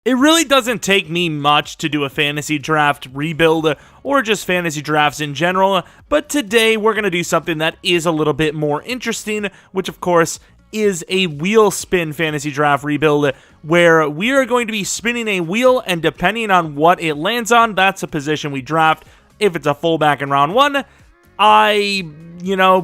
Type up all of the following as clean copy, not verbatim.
It really doesn't take me much to do a fantasy draft rebuild or just fantasy drafts in general, but today we're going to do something that is a little bit more interesting, which of course is a wheel spin fantasy draft rebuild, where we are going to be spinning a wheel, and depending on what it lands on, that's a position we draft. If it's a fullback in round 1, I,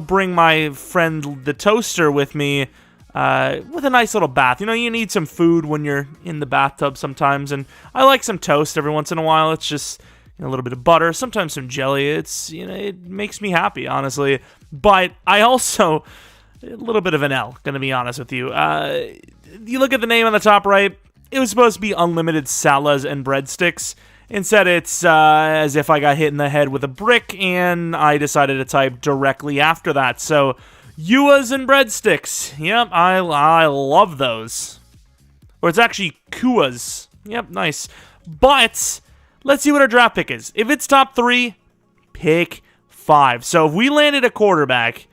bring my friend the toaster with me, with a nice little bath. You need some food when you're in the bathtub sometimes, and I like some toast every once in a while. It's just a little bit of butter, sometimes some jelly. It's, it makes me happy, honestly. But I also, a little bit of an L, gonna be honest with you. You look at the name on the top right, it was supposed to be unlimited salas and breadsticks. Instead, it's as if I got hit in the head with a brick, and I decided to type directly after that. So, Yuas and breadsticks. Yep, I love those. Or it's actually Kuas. Yep, nice. But let's see what our draft pick is. If it's top 3, pick 5. So if we landed a quarterback,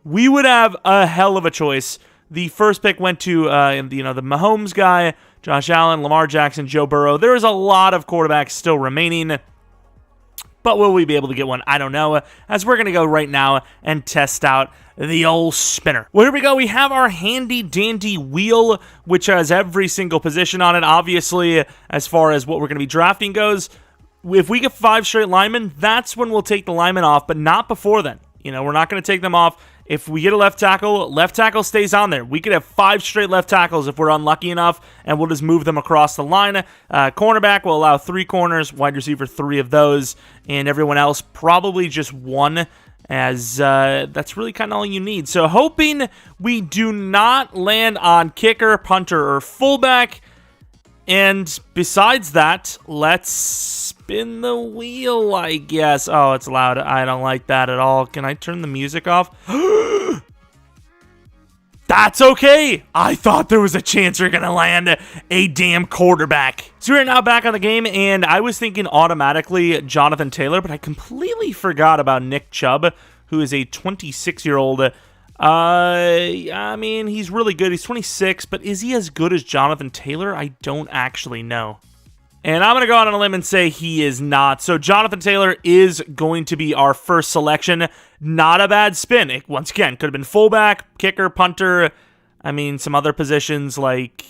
we would have a hell of a choice. The first pick went to the Mahomes guy, Josh Allen, Lamar Jackson, Joe Burrow. There is a lot of quarterbacks still remaining. But will we be able to get one? I don't know, as we're going to go right now and test out the old spinner. Well, here we go. We have our handy-dandy wheel, which has every single position on it. Obviously, as far as what we're going to be drafting goes, if we get 5 straight linemen, that's when we'll take the linemen off, but not before then. We're not going to take them off. If we get a left tackle stays on there. We could have 5 straight left tackles if we're unlucky enough, and we'll just move them across the line. Cornerback will allow 3 corners, wide receiver 3 of those, and everyone else probably just 1, as that's really kind of all you need. So hoping we do not land on kicker, punter, or fullback. And besides that, let's spin the wheel, I guess. Oh, it's loud. I don't like that at all. Can I turn the music off? That's okay. I thought there was a chance we're going to land a damn quarterback. So we're now back on the game, and I was thinking automatically Jonathan Taylor, but I completely forgot about Nick Chubb, who is a 26-year-old. I mean, he's really good. He's 26, but is he as good as Jonathan Taylor? I don't actually know. And I'm going to go out on a limb and say he is not. So Jonathan Taylor is going to be our first selection. Not a bad spin. Once again, could have been fullback, kicker, punter. I mean, some other positions like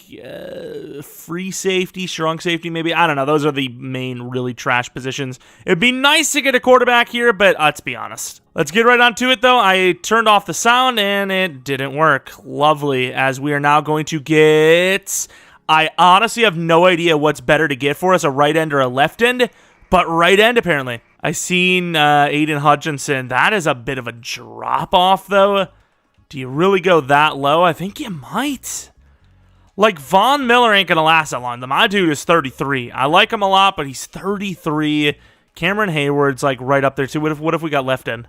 free safety, strong safety maybe. I don't know. Those are the main really trash positions. It'd be nice to get a quarterback here, but let's be honest. Let's get right onto it, though. I turned off the sound, and it didn't work. Lovely, as we are now going to get... I honestly have no idea what's better to get for us, a right end or a left end, but right end, apparently. I seen Aiden Hutchinson. That is a bit of a drop-off, though. Do you really go that low? I think you might. Like, Von Miller ain't going to last that long. My dude is 33. I like him a lot, but he's 33. Cameron Hayward's, like, right up there, too. What if we got left end?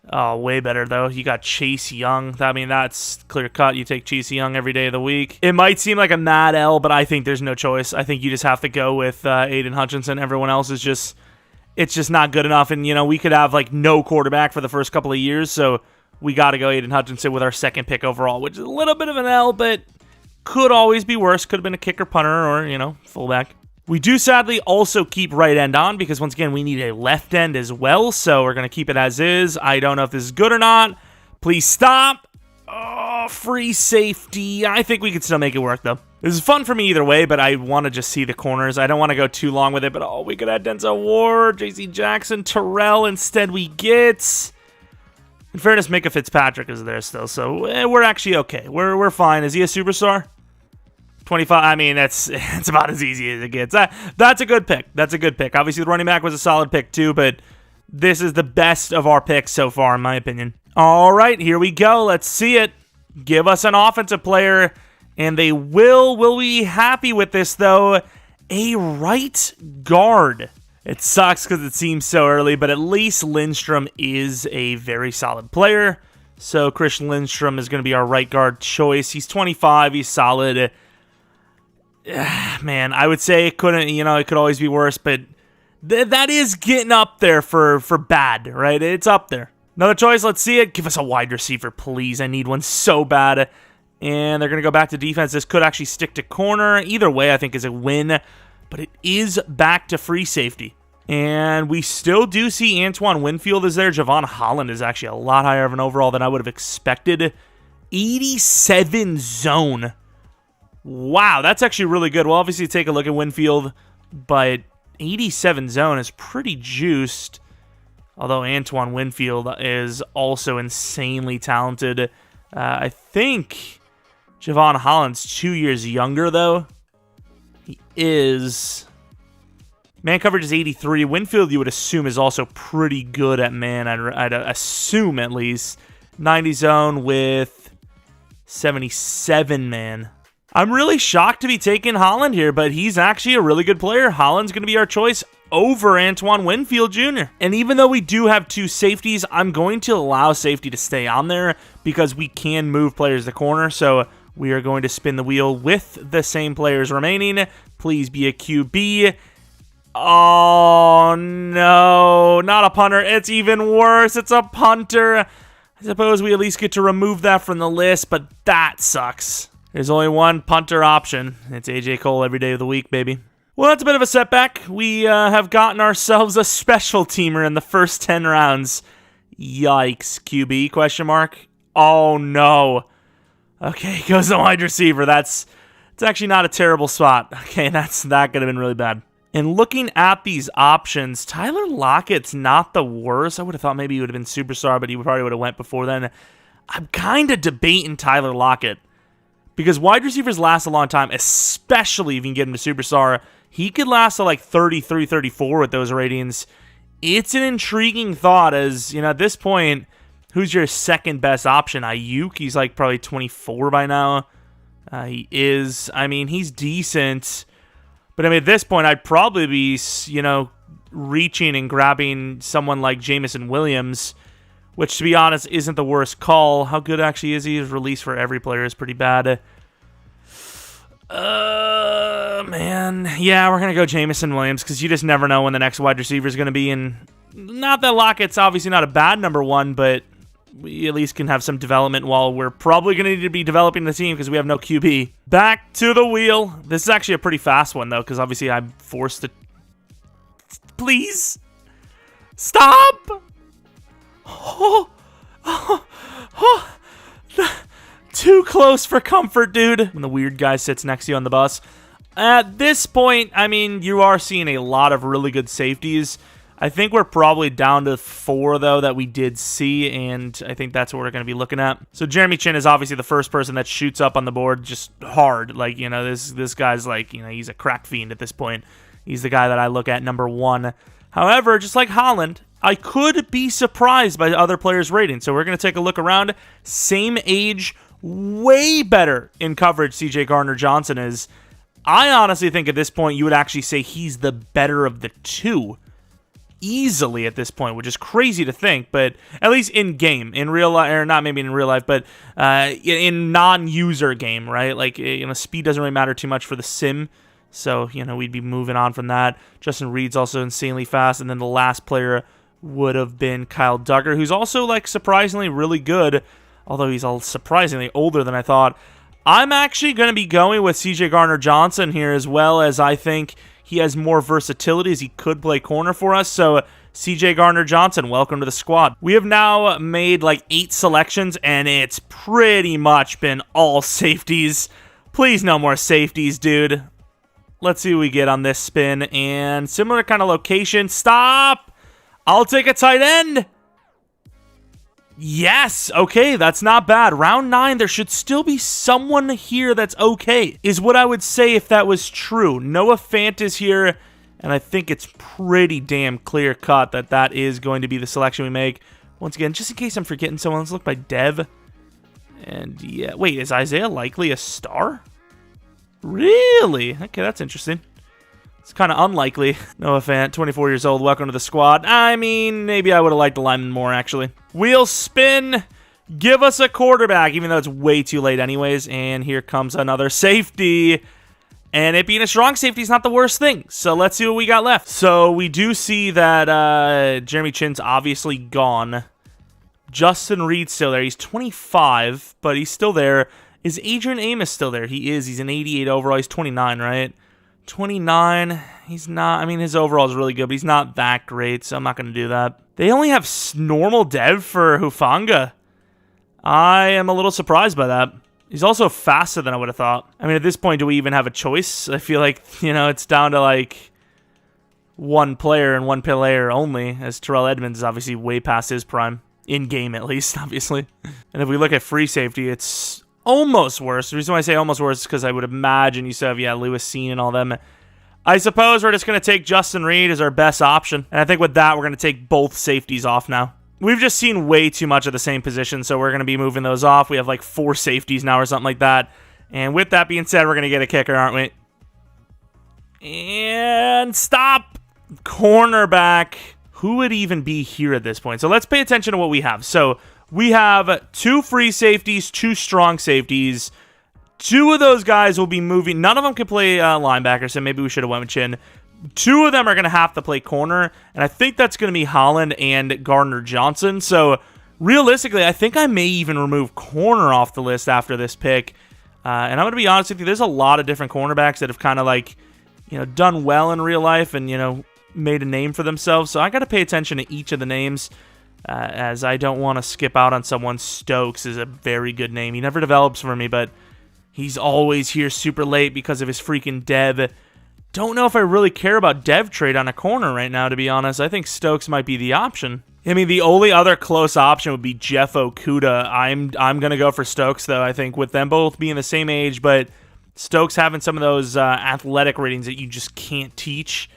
Oh, way better, though. You got Chase Young. I mean, that's clear cut. You take Chase Young every day of the week. It might seem like a mad L, but I think there's no choice. I think you just have to go with Aiden Hutchinson. Everyone else is just... It's just not good enough. And, we could have, like, no quarterback for the first couple of years, so... We got to go Aiden Hutchinson with our second pick overall, which is a little bit of an L, but could always be worse. Could have been a kicker, punter, or, fullback. We do sadly also keep right end on because, once again, we need a left end as well, so we're going to keep it as is. I don't know if this is good or not. Please stop. Oh, free safety. I think we could still make it work, though. This is fun for me either way, but I want to just see the corners. I don't want to go too long with it, but, we could have Denzel Ward, J.C. Jackson, Terrell. Instead, we get... In fairness, Micah Fitzpatrick is there still, so we're actually okay. We're fine. Is he a superstar? 25. I mean, it's about as easy as it gets. That's a good pick. That's a good pick. Obviously, the running back was a solid pick too, but this is the best of our picks so far, in my opinion. All right, here we go. Let's see it. Give us an offensive player, and they will. Will we be happy with this, though? A right guard. It sucks because it seems so early, but at least Lindstrom is a very solid player. So Christian Lindstrom is going to be our right guard choice. He's 25. He's solid. Man, I would say it couldn't, it could always be worse, but that is getting up there for bad, right? It's up there. Another choice. Let's see it. Give us a wide receiver, please. I need one so bad. And they're going to go back to defense. This could actually stick to corner. Either way, I think is a win. But it is back to free safety. And we still do see Antoine Winfield is there. Javon Holland is actually a lot higher of an overall than I would have expected. 87 zone. Wow, that's actually really good. We'll obviously take a look at Winfield, but 87 zone is pretty juiced. Although Antoine Winfield is also insanely talented. I think Javon Holland's 2 years younger, though. He is. Man coverage is 83. Winfield, you would assume, is also pretty good at man. I'd assume, at least. 90 zone with 77 man. I'm really shocked to be taking Holland here, but he's actually a really good player. Holland's going to be our choice over Antoine Winfield Jr. And even though we do have 2 safeties, I'm going to allow safety to stay on there because we can move players to corner. So we are going to spin the wheel with the same players remaining. Please be a QB. Oh, no. Not a punter. It's even worse. It's a punter. I suppose we at least get to remove that from the list, but that sucks. There's only one punter option. It's AJ Cole every day of the week, baby. Well, that's a bit of a setback. We have gotten ourselves a special teamer in the first 10 rounds. Yikes. QB, question mark? Oh, no. Okay, goes the wide receiver. It's actually not a terrible spot. Okay, that could have been really bad. And looking at these options, Tyler Lockett's not the worst. I would have thought maybe he would have been superstar, but he probably would have went before then. I'm kind of debating Tyler Lockett because wide receivers last a long time, especially if you can get him to superstar. He could last to like 33, 34 with those ratings. It's an intriguing thought as, at this point, who's your second best option? Ayuk, he's like probably 24 by now. He is. I mean, he's decent. But I mean, at this point, I'd probably be, reaching and grabbing someone like Jameson Williams, which, to be honest, isn't the worst call. How good actually is he? His release for every player is pretty bad. Man. Yeah, we're going to go Jameson Williams because you just never know when the next wide receiver is going to be. And not that Lockett's obviously not a bad number one, but we at least can have some development while we're probably going to need to be developing the team because we have no QB. Back to the wheel. This is actually a pretty fast one, though, because obviously I'm forced to... Please! Stop! Too close for comfort, dude. When the weird guy sits next to you on the bus. At this point, I mean, you are seeing a lot of really good safeties. I think we're probably down to 4, though, that we did see, and I think that's what we're going to be looking at. So Jeremy Chin is obviously the first person that shoots up on the board just hard. Like, this guy's like, he's a crack fiend at this point. He's the guy that I look at number 1. However, just like Holland, I could be surprised by other players' ratings. So we're going to take a look around. Same age, way better in coverage CJ Gardner-Johnson is. I honestly think at this point you would actually say he's the better of the 2. Easily at this point, which is crazy to think, but at least in game, in real life, or not maybe in real life, but in non-user game, right? Like, speed doesn't really matter too much for the sim, so, we'd be moving on from that. Justin Reed's also insanely fast, and then the last player would have been Kyle Duggar, who's also, like, surprisingly really good, although he's surprisingly older than I thought. I'm actually going to be going with CJ Gardner-Johnson here, as well as I think he has more versatility as he could play corner for us. So CJ Gardner-Johnson, welcome to the squad. We have now made like 8 selections, and it's pretty much been all safeties. Please no more safeties, dude. Let's see what we get on this spin. And similar kind of location. Stop! I'll take a tight end. Yes, okay, that's not bad. Round 9, there should still be someone here that's okay, is what I would say if that was true. Noah Fant is here, and I think it's pretty damn clear-cut that that is going to be the selection we make. Once again, just in case I'm forgetting someone, let's look by Dev. And yeah, wait, is Isaiah Likely a star? Really? Okay, that's interesting. It's kind of unlikely. Noah Fant, 24 years old, welcome to the squad. I mean, maybe I would have liked the lineman more, actually. Wheel spin. Give us a quarterback, even though it's way too late anyways. And here comes another safety. And it being a strong safety is not the worst thing. So let's see what we got left. So we do see that Jeremy Chin's obviously gone. Justin Reed's still there. He's 25, but he's still there. Is Adrian Amos still there? He is. He's an 88 overall. He's 29, right? 29. He's not. I mean, his overall is really good, but he's not that great, so I'm not going to do that. They only have normal dev for Hufanga. I am a little surprised by that. He's also faster than I would have thought. I mean, at this point, do we even have a choice? I feel like, it's down to like one player and one player only, as Terrell Edmonds is obviously way past his prime. In-game, at least, obviously. And if we look at free safety, it's almost worse. The reason why I say almost worse is because I would imagine you still have, Lewis Seen and all them. I suppose we're just going to take Justin Reed as our best option. And I think with that, we're going to take both safeties off now. We've just seen way too much of the same position, so we're going to be moving those off. We have like 4 safeties now or something like that. And with that being said, we're going to get a kicker, aren't we? And stop! Cornerback. Who would even be here at this point? So let's pay attention to what we have. So we have 2 free safeties, 2 strong safeties. 2 of those guys will be moving. None of them can play linebacker, so maybe we should have went with Chin. 2 of them are going to have to play corner, and I think that's going to be Holland and Gardner Johnson. So realistically, I think I may even remove corner off the list after this pick. And I'm going to be honest with you, there's a lot of different cornerbacks that have kind of like, done well in real life and, made a name for themselves. So I got to pay attention to each of the names. As I don't want to skip out on someone. Stokes is a very good name. He never develops for me, but he's always here super late because of his freaking dev. Don't know if I really care about dev trade on a corner right now, to be honest. I think Stokes might be the option. I mean, the only other close option would be Jeff Okuda. I'm going to go for Stokes, though, I think, with them both being the same age, but Stokes having some of those athletic ratings that you just can't teach,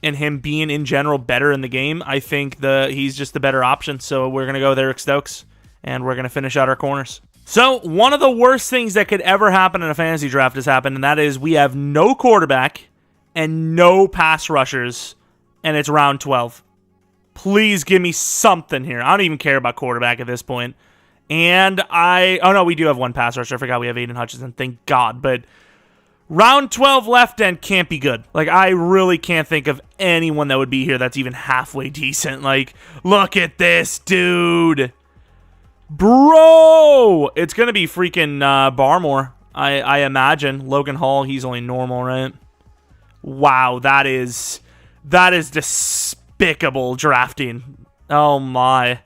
and him being, in general, better in the game, I think he's just the better option. So we're going to go with Eric Stokes, and we're going to finish out our corners. So one of the worst things that could ever happen in a fantasy draft has happened, and that is we have no quarterback and no pass rushers, and it's round 12. Please give me something here. I don't even care about quarterback at this point. And oh no, we do have one pass rusher. I forgot we have Aiden Hutchinson, thank God, but round 12 left end can't be good. Like, I really can't think of anyone that would be here that's even halfway decent. Like, look at this, dude. Bro! It's going to be freaking Barmore, I imagine. Logan Hall, he's only normal, right? Wow, that is despicable drafting. Oh, my.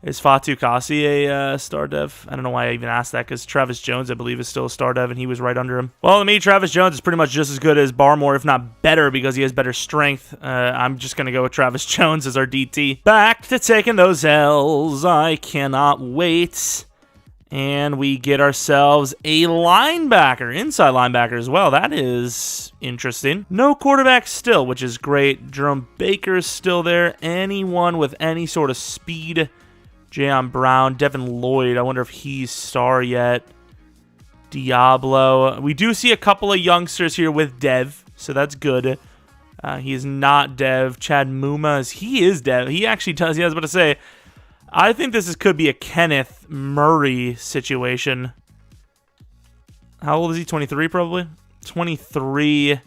Is Fatu Kasi a star dev? I don't know why I even asked that, because Travis Jones, I believe, is still a star dev, and he was right under him. Well, to me, Travis Jones is pretty much just as good as Barmore, if not better, because he has better strength. I'm just going to go with Travis Jones as our DT. Back to taking those L's. I cannot wait. And we get ourselves a linebacker, inside linebacker as well. That is interesting. No quarterback still, which is great. Jeromepkr is still there. Anyone with any sort of speed. Jayon Brown, Devin Lloyd, I wonder if he's star yet. Diablo. We do see a couple of youngsters here with Dev, so that's good. He is not Dev. Chad Muma, he is Dev. He actually does. He has what to say. I think this could be a Kenneth Murray situation. How old is he? 23 probably? 23.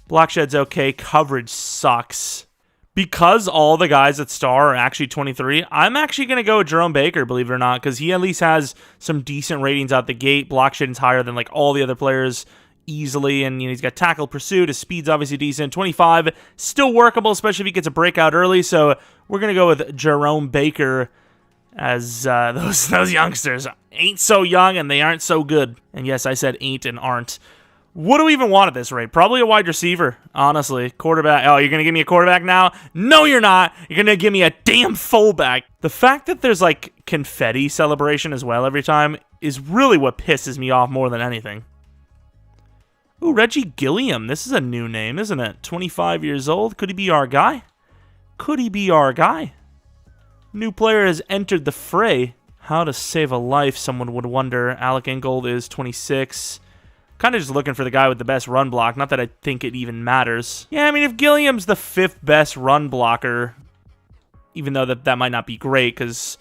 Block shed's okay. Coverage sucks. Because all the guys at star are actually 23, I'm actually going to go with Jeromepkr, believe it or not, because he at least has some decent ratings out the gate. Block shedding's higher than like all the other players easily, and he's got tackle pursuit. His speed's obviously decent. 25, still workable, especially if he gets a breakout early. So we're going to go with Jeromepkr as those youngsters. Ain't so young, and they aren't so good. And yes, I said ain't and aren't. What do we even want at this rate? Probably a wide receiver, honestly. Quarterback. Oh, you're going to give me a quarterback now? No, you're not. You're going to give me a damn fullback. The fact that there's like confetti celebration as well every time is really what pisses me off more than anything. Ooh, Reggie Gilliam. This is a new name, isn't it? 25 years old. Could he be our guy? Could he be our guy? New player has entered the fray. How to save a life, someone would wonder. Alec Ingold is 26. Kind of just looking for the guy with the best run block. Not that I think it even matters. Yeah, I mean, if Gilliam's the 5th best run blocker, even though that might not be great because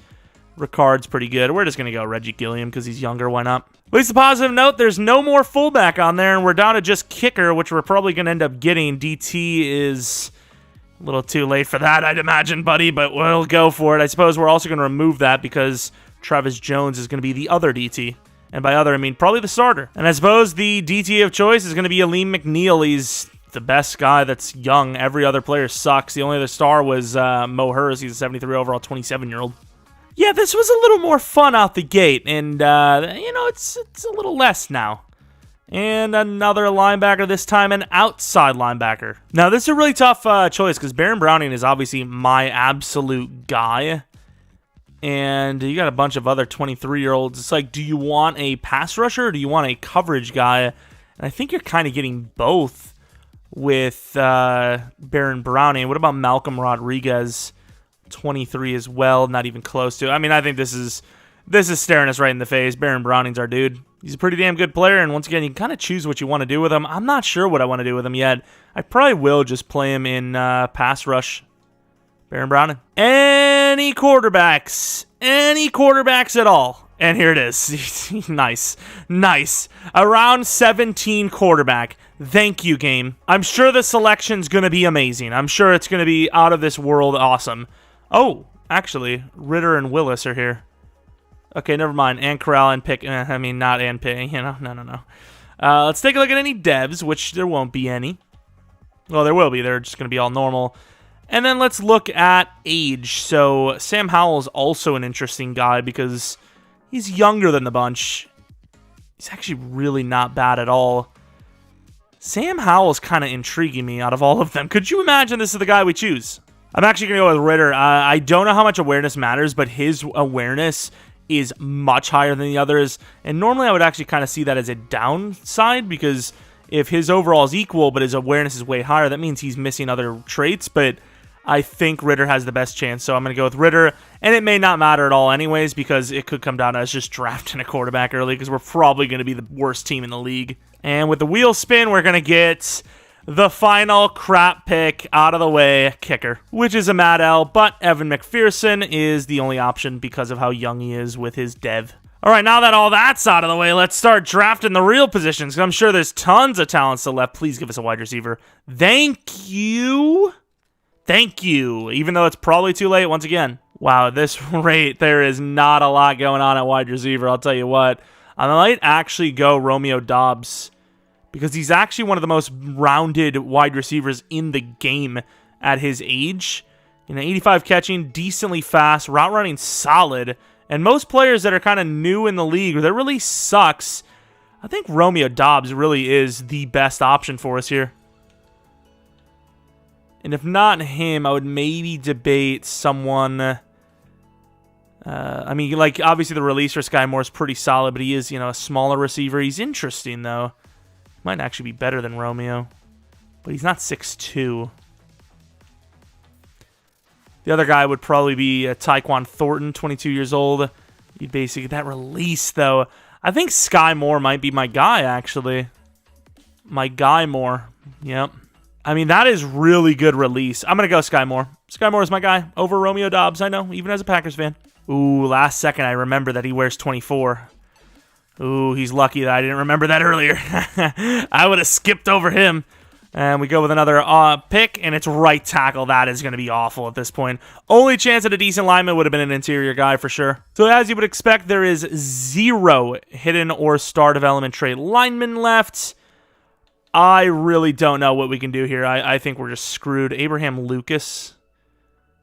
Ricard's pretty good, we're just going to go Reggie Gilliam because he's younger. Why not? At least a positive note, there's no more fullback on there, and we're down to just kicker, which we're probably going to end up getting. DT is a little too late for that, I'd imagine, buddy, but we'll go for it. I suppose we're also going to remove that because Travis Jones is going to be the other DT. And by other, I mean probably the starter. And I suppose the DTA of choice is going to be Aleem McNeil. He's the best guy that's young. Every other player sucks. The only other star was Mo Hers. He's a 73 overall 27-year-old. Yeah, this was a little more fun out the gate, and, you know, it's a little less now. And another linebacker, this time an outside linebacker. Now, this is a really tough choice, because Baron Browning is obviously my absolute guy. And you got a bunch of other 23-year-olds. It's like, do you want a pass rusher, or do you want a coverage guy? And I think you're kind of getting both with Baron Browning. What about Malcolm Rodriguez? 23 as well, not even close to. I mean, I think this is staring us right in the face. Baron Browning's our dude. He's a pretty damn good player, and once again, you can kind of choose what you want to do with him. I'm not sure what I want to do with him yet. I probably will just play him in pass rush. Baron Browning. Any quarterbacks at all. And here it is. Nice. Around 17 quarterback. Thank you, game. I'm sure the selection's going to be amazing. I'm sure it's going to be out of this world awesome. Oh, actually, Ritter and Willis are here. Okay, never mind. And Corral and Pick. I mean, not and Pick. You know, no. Let's take a look at any devs, which there won't be any. Well, there will be. They're just going to be all normal. And then let's look at age. So Sam Howell's also an interesting guy because he's younger than the bunch. He's actually really not bad at all. Sam Howell's kind of intriguing me out of all of them. Could you imagine this is the guy we choose? I'm actually going to go with Ritter. I don't know how much awareness matters, but his awareness is much higher than the others. And normally I would actually kind of see that as a downside because if his overall is equal, but his awareness is way higher, that means he's missing other traits. But I think Ritter has the best chance, so I'm going to go with Ritter. And it may not matter at all anyways because it could come down to us just drafting a quarterback early because we're probably going to be the worst team in the league. And with the wheel spin, we're going to get the final crap pick out of the way, kicker, which is a Mad L, but Evan McPherson is the only option because of how young he is with his dev. All right, now that all that's out of the way, let's start drafting the real positions, because I'm sure there's tons of talent still left. Please give us a wide receiver. Thank you. Even though it's probably too late once again. Wow, at this rate, there is not a lot going on at wide receiver, I'll tell you what. I might actually go Romeo Doubs, because he's actually one of the most rounded wide receivers in the game at his age. You know, 85 catching, decently fast, route running solid, and most players that are kind of new in the league, that really sucks, I think Romeo Doubs really is the best option for us here. And if not him, I would maybe debate someone. I mean, like, obviously the release for Sky Moore is pretty solid, but he is, you know, a smaller receiver. He's interesting, though. Might actually be better than Romeo, but he's not 6'2". The other guy would probably be Tyquan Thornton, 22 years old. He basically, that release, though. I think Sky Moore might be my guy, actually. My guy Moore. Yep. I mean, that is really good release. I'm going to go Sky Moore. Sky Moore is my guy over Romeo Doubs, I know, even as a Packers fan. Ooh, last second I remember that he wears 24. Ooh, he's lucky that I didn't remember that earlier. I would have skipped over him. And we go with another pick, and it's right tackle. That is going to be awful at this point. Only chance at a decent lineman would have been an interior guy for sure. So as you would expect, there is 0 hidden or star development trait linemen left. I really don't know what we can do here. I think we're just screwed. Abraham Lucas,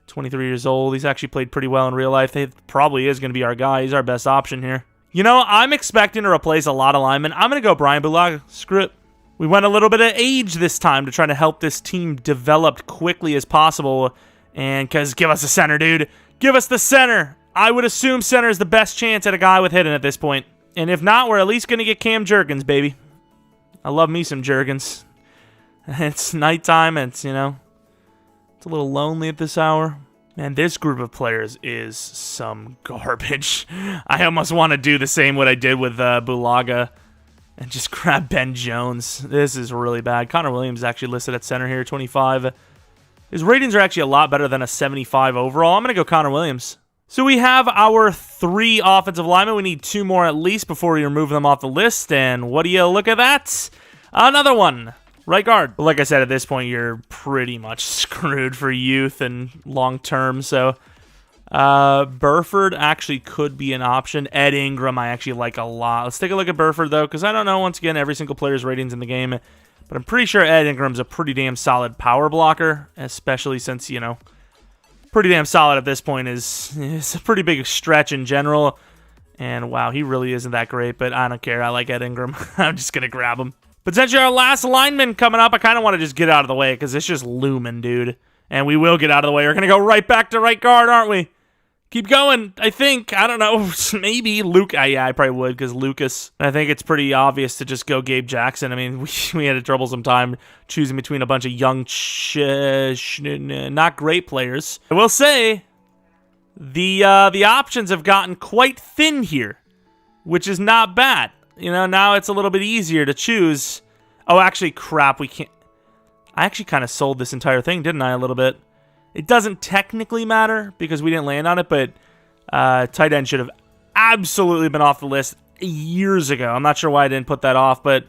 23 years old. He's actually played pretty well in real life. He probably is going to be our guy. He's our best option here. You know, I'm expecting to replace a lot of linemen. I'm going to go Brian Bulaga. Screw it. We went a little bit of age this time to try to help this team develop quickly as possible. And because give us a center, dude. Give us the center. I would assume center is the best chance at a guy with hidden at this point. And if not, we're at least going to get Cam Jurgens, baby. I love me some Jurgens. It's nighttime. It's, you know, it's a little lonely at this hour. Man, this group of players is some garbage. I almost want to do the same what I did with Bulaga and just grab Ben Jones. This is really bad. Connor Williams is actually listed at center here, 25. His ratings are actually a lot better than a 75 overall. I'm going to go Connor Williams. So we have our 3 offensive linemen. We need 2 more at least before we remove them off the list. And what do you look at that? Another one. Right guard. But like I said, at this point, you're pretty much screwed for youth and long term. So Burford actually could be an option. Ed Ingram I actually like a lot. Let's take a look at Burford, though, because I don't know, once again, every single player's ratings in the game. But I'm pretty sure Ed Ingram's a pretty damn solid power blocker, especially since, you know, pretty damn solid at this point is a pretty big stretch in general. And, wow, he really isn't that great, but I don't care. I like Ed Ingram. I'm just going to grab him. Potentially our last lineman coming up. I kind of want to just get out of the way because it's just looming, dude. And we will get out of the way. We're going to go right back to right guard, aren't we? Keep going, I think. I don't know. Maybe Luke. Yeah, I probably would because Lucas. I think it's pretty obvious to just go Gabe Jackson. I mean, we had a troublesome time choosing between a bunch of young, not great players. I will say the options have gotten quite thin here, which is not bad. You know, now it's a little bit easier to choose. Oh, actually, crap, we can't. I actually kind of sold this entire thing, didn't I, a little bit? It doesn't technically matter because we didn't land on it, but tight end should have absolutely been off the list years ago. I'm not sure why I didn't put that off, but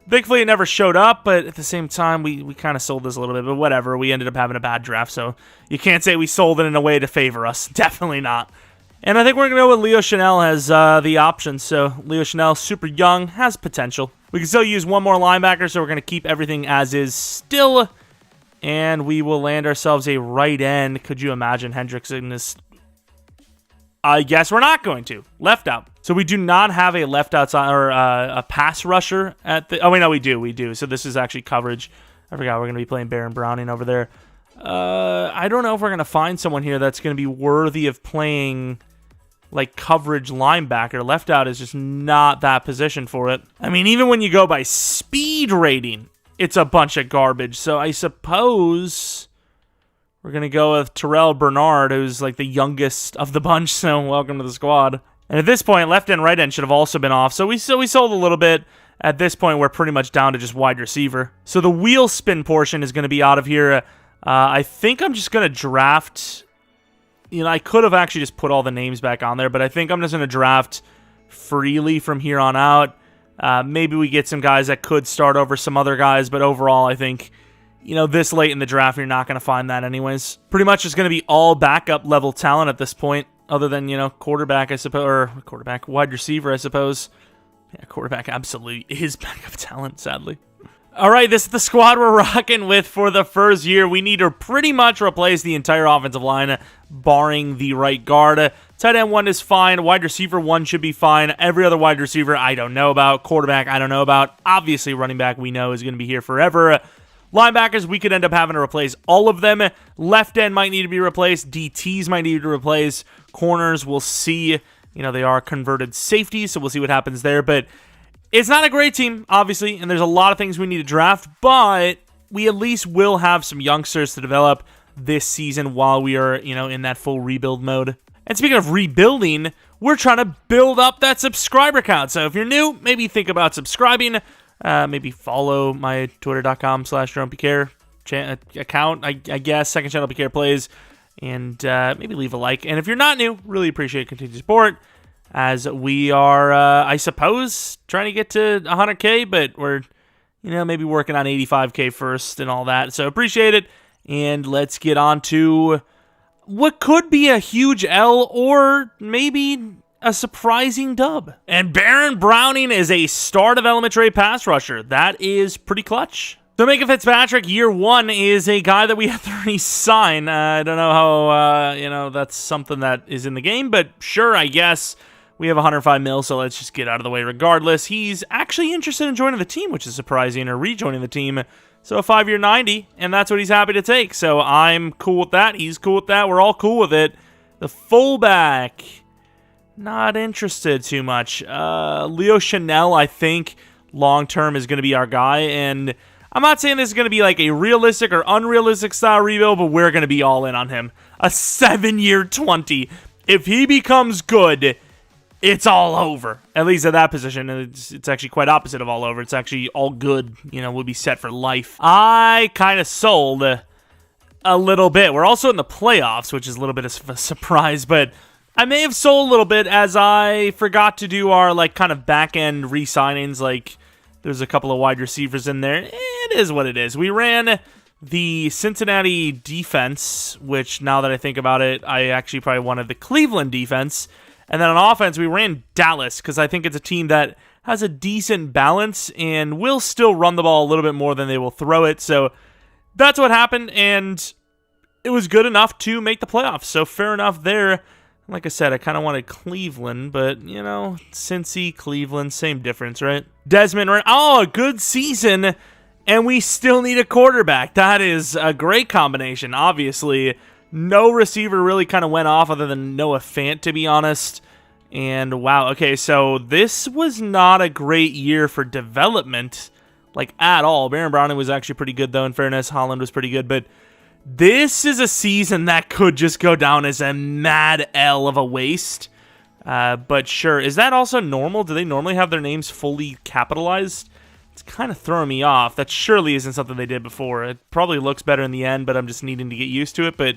thankfully it never showed up, but at the same time, we kind of sold this a little bit, but whatever. We ended up having a bad draft, so you can't say we sold it in a way to favor us. Definitely not. And I think we're going to go with Leo Chanel as the option. So Leo Chanel, super young, has potential. We can still use one more linebacker, so we're going to keep everything as is still. And we will land ourselves a right end. Could you imagine Hendricks in this? I guess we're not going to. Left out. So we do not have a left outside or a pass rusher at the... Oh, wait, no, we do. We do. So this is actually coverage. I forgot we're going to be playing Baron Browning over there. I don't know if we're going to find someone here that's going to be worthy of playing like coverage linebacker. Left out is just not that position for it. I mean, even when you go by speed rating, it's a bunch of garbage. So I suppose we're going to go with Terrell Bernard, who's like the youngest of the bunch. So welcome to the squad. And at this point, left end, right end should have also been off. So we sold a little bit. At this point, we're pretty much down to just wide receiver. So the wheel spin portion is going to be out of here. I think I'm just going to draft... You know, I could have actually just put all the names back on there, but I think I'm just going to draft freely from here on out. Maybe we get some guys that could start over some other guys, but overall, I think, you know, this late in the draft, you're not going to find that anyways. Pretty much it's going to be all backup level talent at this point, other than, you know, quarterback, I suppose, or quarterback, wide receiver, I suppose. Yeah, quarterback absolutely is backup talent, sadly. All right, this is the squad we're rocking with for the first year. We need to pretty much replace the entire offensive line, barring the right guard. Tight end 1 is fine. Wide receiver 1 should be fine. Every other wide receiver I don't know about. Quarterback I don't know about. Obviously, running back we know is going to be here forever. Linebackers, we could end up having to replace all of them. Left end might need to be replaced. DTs might need to replace. Corners, we'll see. You know, they are converted safeties, so we'll see what happens there. But it's not a great team, obviously, and there's a lot of things we need to draft, but we at least will have some youngsters to develop this season while we are, you know, in that full rebuild mode. And speaking of rebuilding, we're trying to build up that subscriber count. So if you're new, maybe think about subscribing. Maybe follow my twitter.com/Jeromepkr account, I guess, second channel PK Plays, and maybe leave a like. And if you're not new, really appreciate continued support, as we are, I suppose, trying to get to 100K, but we're, you know, maybe working on 85K first and all that. So appreciate it, and let's get on to what could be a huge L or maybe a surprising dub. And Baron Browning is a star development trade pass rusher. That is pretty clutch. So Micah Fitzpatrick, year 1, is a guy that we have to re-sign. I don't know how, you know, that's something that is in the game, but sure, I guess. We have 105 mil, so let's just get out of the way regardless. He's actually interested in joining the team, which is surprising, or rejoining the team. So a 5-year 90, and that's what he's happy to take. So I'm cool with that. He's cool with that. We're all cool with it. The fullback, not interested too much. Leo Chanel, I think, long-term is going to be our guy, and I'm not saying this is going to be like a realistic or unrealistic style rebuild, but we're going to be all in on him. A 7-year 20. If he becomes good, it's all over. At least at that position. It's actually quite opposite of all over. It's actually all good. You know, we'll be set for life. I kind of sold a little bit. We're also in the playoffs, which is a little bit of a surprise, but I may have sold a little bit as I forgot to do our, like, kind of back-end re-signings. Like, there's a couple of wide receivers in there. It is what it is. We ran the Cincinnati defense, which now that I think about it, I actually probably wanted the Cleveland defense. And then on offense, we ran Dallas because I think it's a team that has a decent balance and will still run the ball a little bit more than they will throw it. So that's what happened, and it was good enough to make the playoffs. So fair enough there. Like I said, I kind of wanted Cleveland, but, you know, Cincy, Cleveland, same difference, right? Desmond, a good season. And we still need a quarterback. That is a great combination. Obviously, no receiver really kind of went off other than Noah Fant, to be honest. And wow, okay, so this was not a great year for development, like at all. Baron Browning was actually pretty good, though, in fairness. Holland was pretty good, but this is a season that could just go down as a mad L of a waste. But sure, is that also normal? Do they normally have their names fully capitalized? It's kind of throwing me off. That surely isn't something they did before. It probably looks better in the end, but I'm just needing to get used to it. But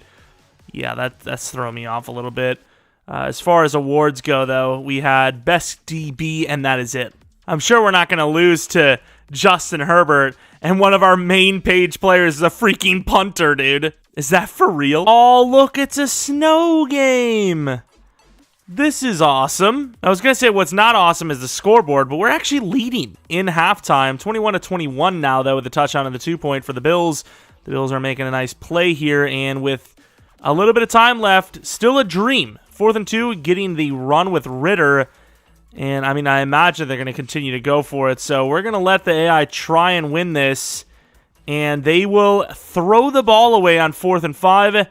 yeah, that's throwing me off a little bit. As far as awards go, though, we had Best DB, and that is it. I'm sure we're not going to lose to Justin Herbert, and one of our main page players is a freaking punter, dude. Is that for real? Oh, look, it's a snow game. This is awesome. I was going to say what's not awesome is the scoreboard, but we're actually leading in halftime. 21-21 now, though, with the touchdown and the 2-point for the Bills. The Bills are making a nice play here, and with a little bit of time left, still a dream. 4th and 2, getting the run with Ritter. And, I mean, I imagine they're going to continue to go for it. So we're going to let the AI try and win this. And they will throw the ball away on 4th and 5.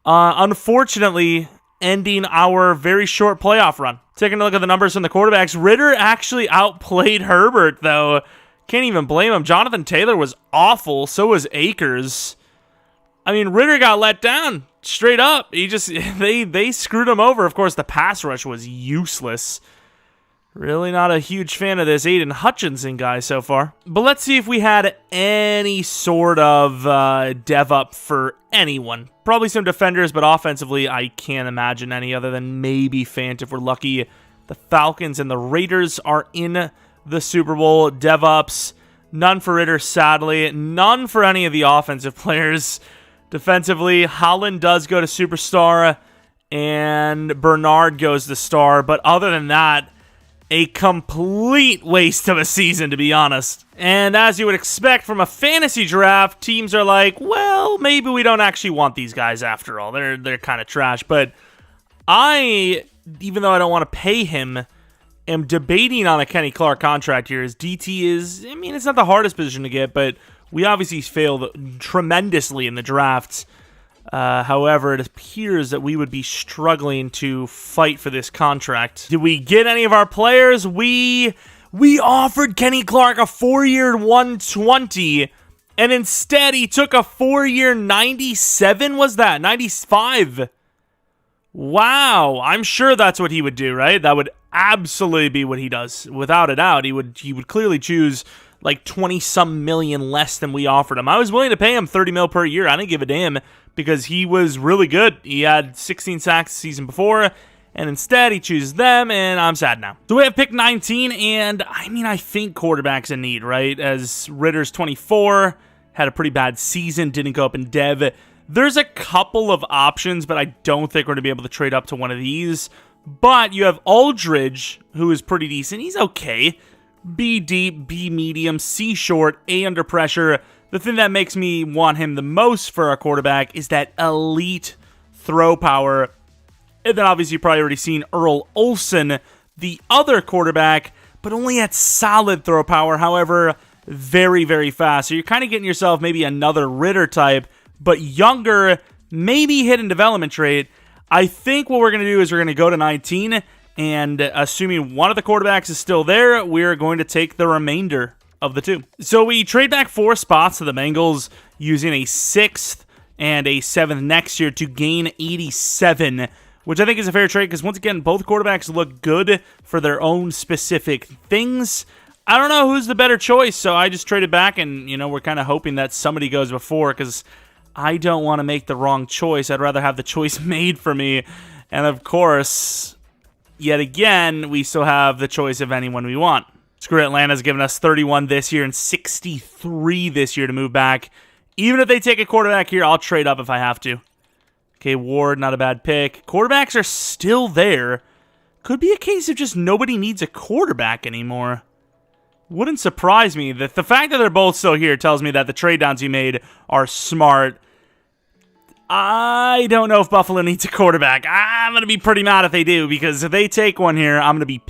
Unfortunately, ending our very short playoff run. Taking a look at the numbers from the quarterbacks, Ritter actually outplayed Herbert, though. Can't even blame him. Jonathan Taylor was awful. So was Akers. I mean, Ritter got let down straight up. He just they screwed him over. Of course, the pass rush was useless. Really not a huge fan of this Aiden Hutchinson guy so far. But let's see if we had any sort of dev up for anyone. Probably some defenders, but offensively, I can't imagine any other than maybe Fant if we're lucky. The Falcons and the Raiders are in the Super Bowl. Dev ups, none for Ritter, sadly. None for any of the offensive players. Defensively, Holland does go to Superstar, and Bernard goes to Star. But other than that, a complete waste of a season, to be honest. And as you would expect from a fantasy draft, teams are like, well, maybe we don't actually want these guys after all. They're kind of trash. But I, even though I don't want to pay him, am debating on a Kenny Clark contract here. As DT is, I mean, it's not the hardest position to get, but we obviously failed tremendously in the drafts. However, it appears that we would be struggling to fight for this contract. Did we get any of our players? We offered Kenny Clark a 4-year 120, and instead he took a 4-year 97. Was that 95? Wow, I'm sure that's what he would do, right? That would absolutely be what he does, without a doubt. He would clearly choose like 20-some million less than we offered him. I was willing to pay him $30 million per year. I didn't give a damn because he was really good. He had 16 sacks the season before, and instead he chooses them, and I'm sad now. So we have pick 19, and I mean, I think quarterback's in need, right? As Ritter's 24, had a pretty bad season, didn't go up in dev. There's a couple of options, but I don't think we're going to be able to trade up to one of these. But you have Aldridge, who is pretty decent. He's okay. B deep, B medium, C short, A under pressure. The thing that makes me want him the most for a quarterback is that elite throw power. And then obviously you've probably already seen Earl Olsen, the other quarterback, but only at solid throw power. However, very, very fast. So you're kind of getting yourself maybe another Ritter type, but younger, maybe hidden development trait. I think what we're going to do is we're going to go to 19, and assuming one of the quarterbacks is still there, we're going to take the remainder of the two. So we trade back 4 spots to the Bengals using a 6th and a 7th next year to gain 87, which I think is a fair trade because, once again, both quarterbacks look good for their own specific things. I don't know who's the better choice, so I just traded back, and, you know, we're kind of hoping that somebody goes before because I don't want to make the wrong choice. I'd rather have the choice made for me. And, of course, yet again, we still have the choice of anyone we want. Screw it, Atlanta's given us 31 this year and 63 this year to move back Even if they take a quarterback here, I'll trade up if I have to. Okay, Ward, not a bad pick. Quarterbacks are still there. Could be a case of just nobody needs a quarterback anymore. Wouldn't surprise me. The fact that they're both still here tells me that the trade downs you made are smart. I don't know if Buffalo needs a quarterback. I'm going to be pretty mad if they do, because if they take one here, I'm going to be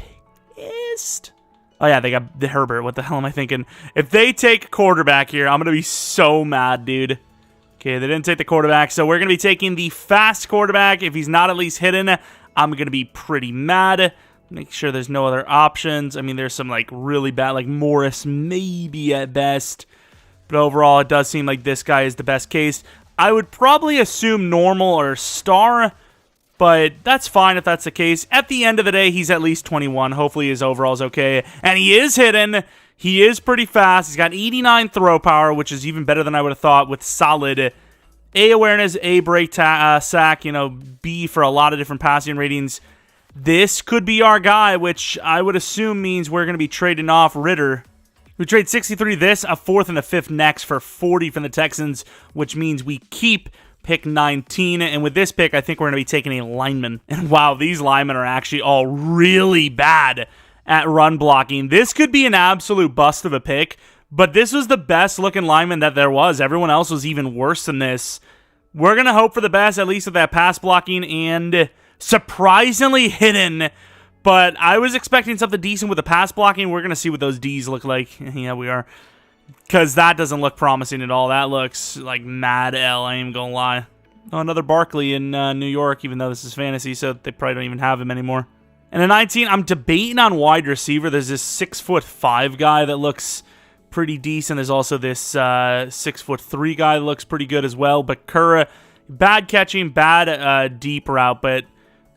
pissed. Oh, yeah, they got the Herbert. What the hell am I thinking? If they take quarterback here, I'm going to be so mad, dude. Okay, they didn't take the quarterback, so we're going to be taking the fast quarterback. If he's not at least hidden, I'm going to be pretty mad. Make sure there's no other options. I mean, there's some, like, really bad, like Morris maybe at best. But overall, it does seem like this guy is the best case. I would probably assume normal or star, but that's fine if that's the case. At the end of the day, he's at least 21. Hopefully his overall is okay. And he is hidden. He is pretty fast. He's got 89 throw power, which is even better than I would have thought, with solid A awareness, A break sack, you know, B for a lot of different passing ratings. This could be our guy, which I would assume means we're going to be trading off Ritter. We trade 63 this, a 4th and a 5th next for 40 from the Texans, which means we keep pick 19. And with this pick, I think we're going to be taking a lineman. And wow, these linemen are actually all really bad at run blocking. This could be an absolute bust of a pick, but this was the best looking lineman that there was. Everyone else was even worse than this. We're going to hope for the best, at least with that pass blocking, and surprisingly hidden. But I was expecting something decent with the pass blocking. We're going to see what those Ds look like. Yeah, we are. Because that doesn't look promising at all. That looks like mad L, I ain't going to lie. Oh, another Barkley in New York, even though this is fantasy, so they probably don't even have him anymore. And at 19, I'm debating on wide receiver. There's this 6'5" guy that looks pretty decent. There's also this 6'3" guy that looks pretty good as well. But Kura, bad catching, bad deep route, but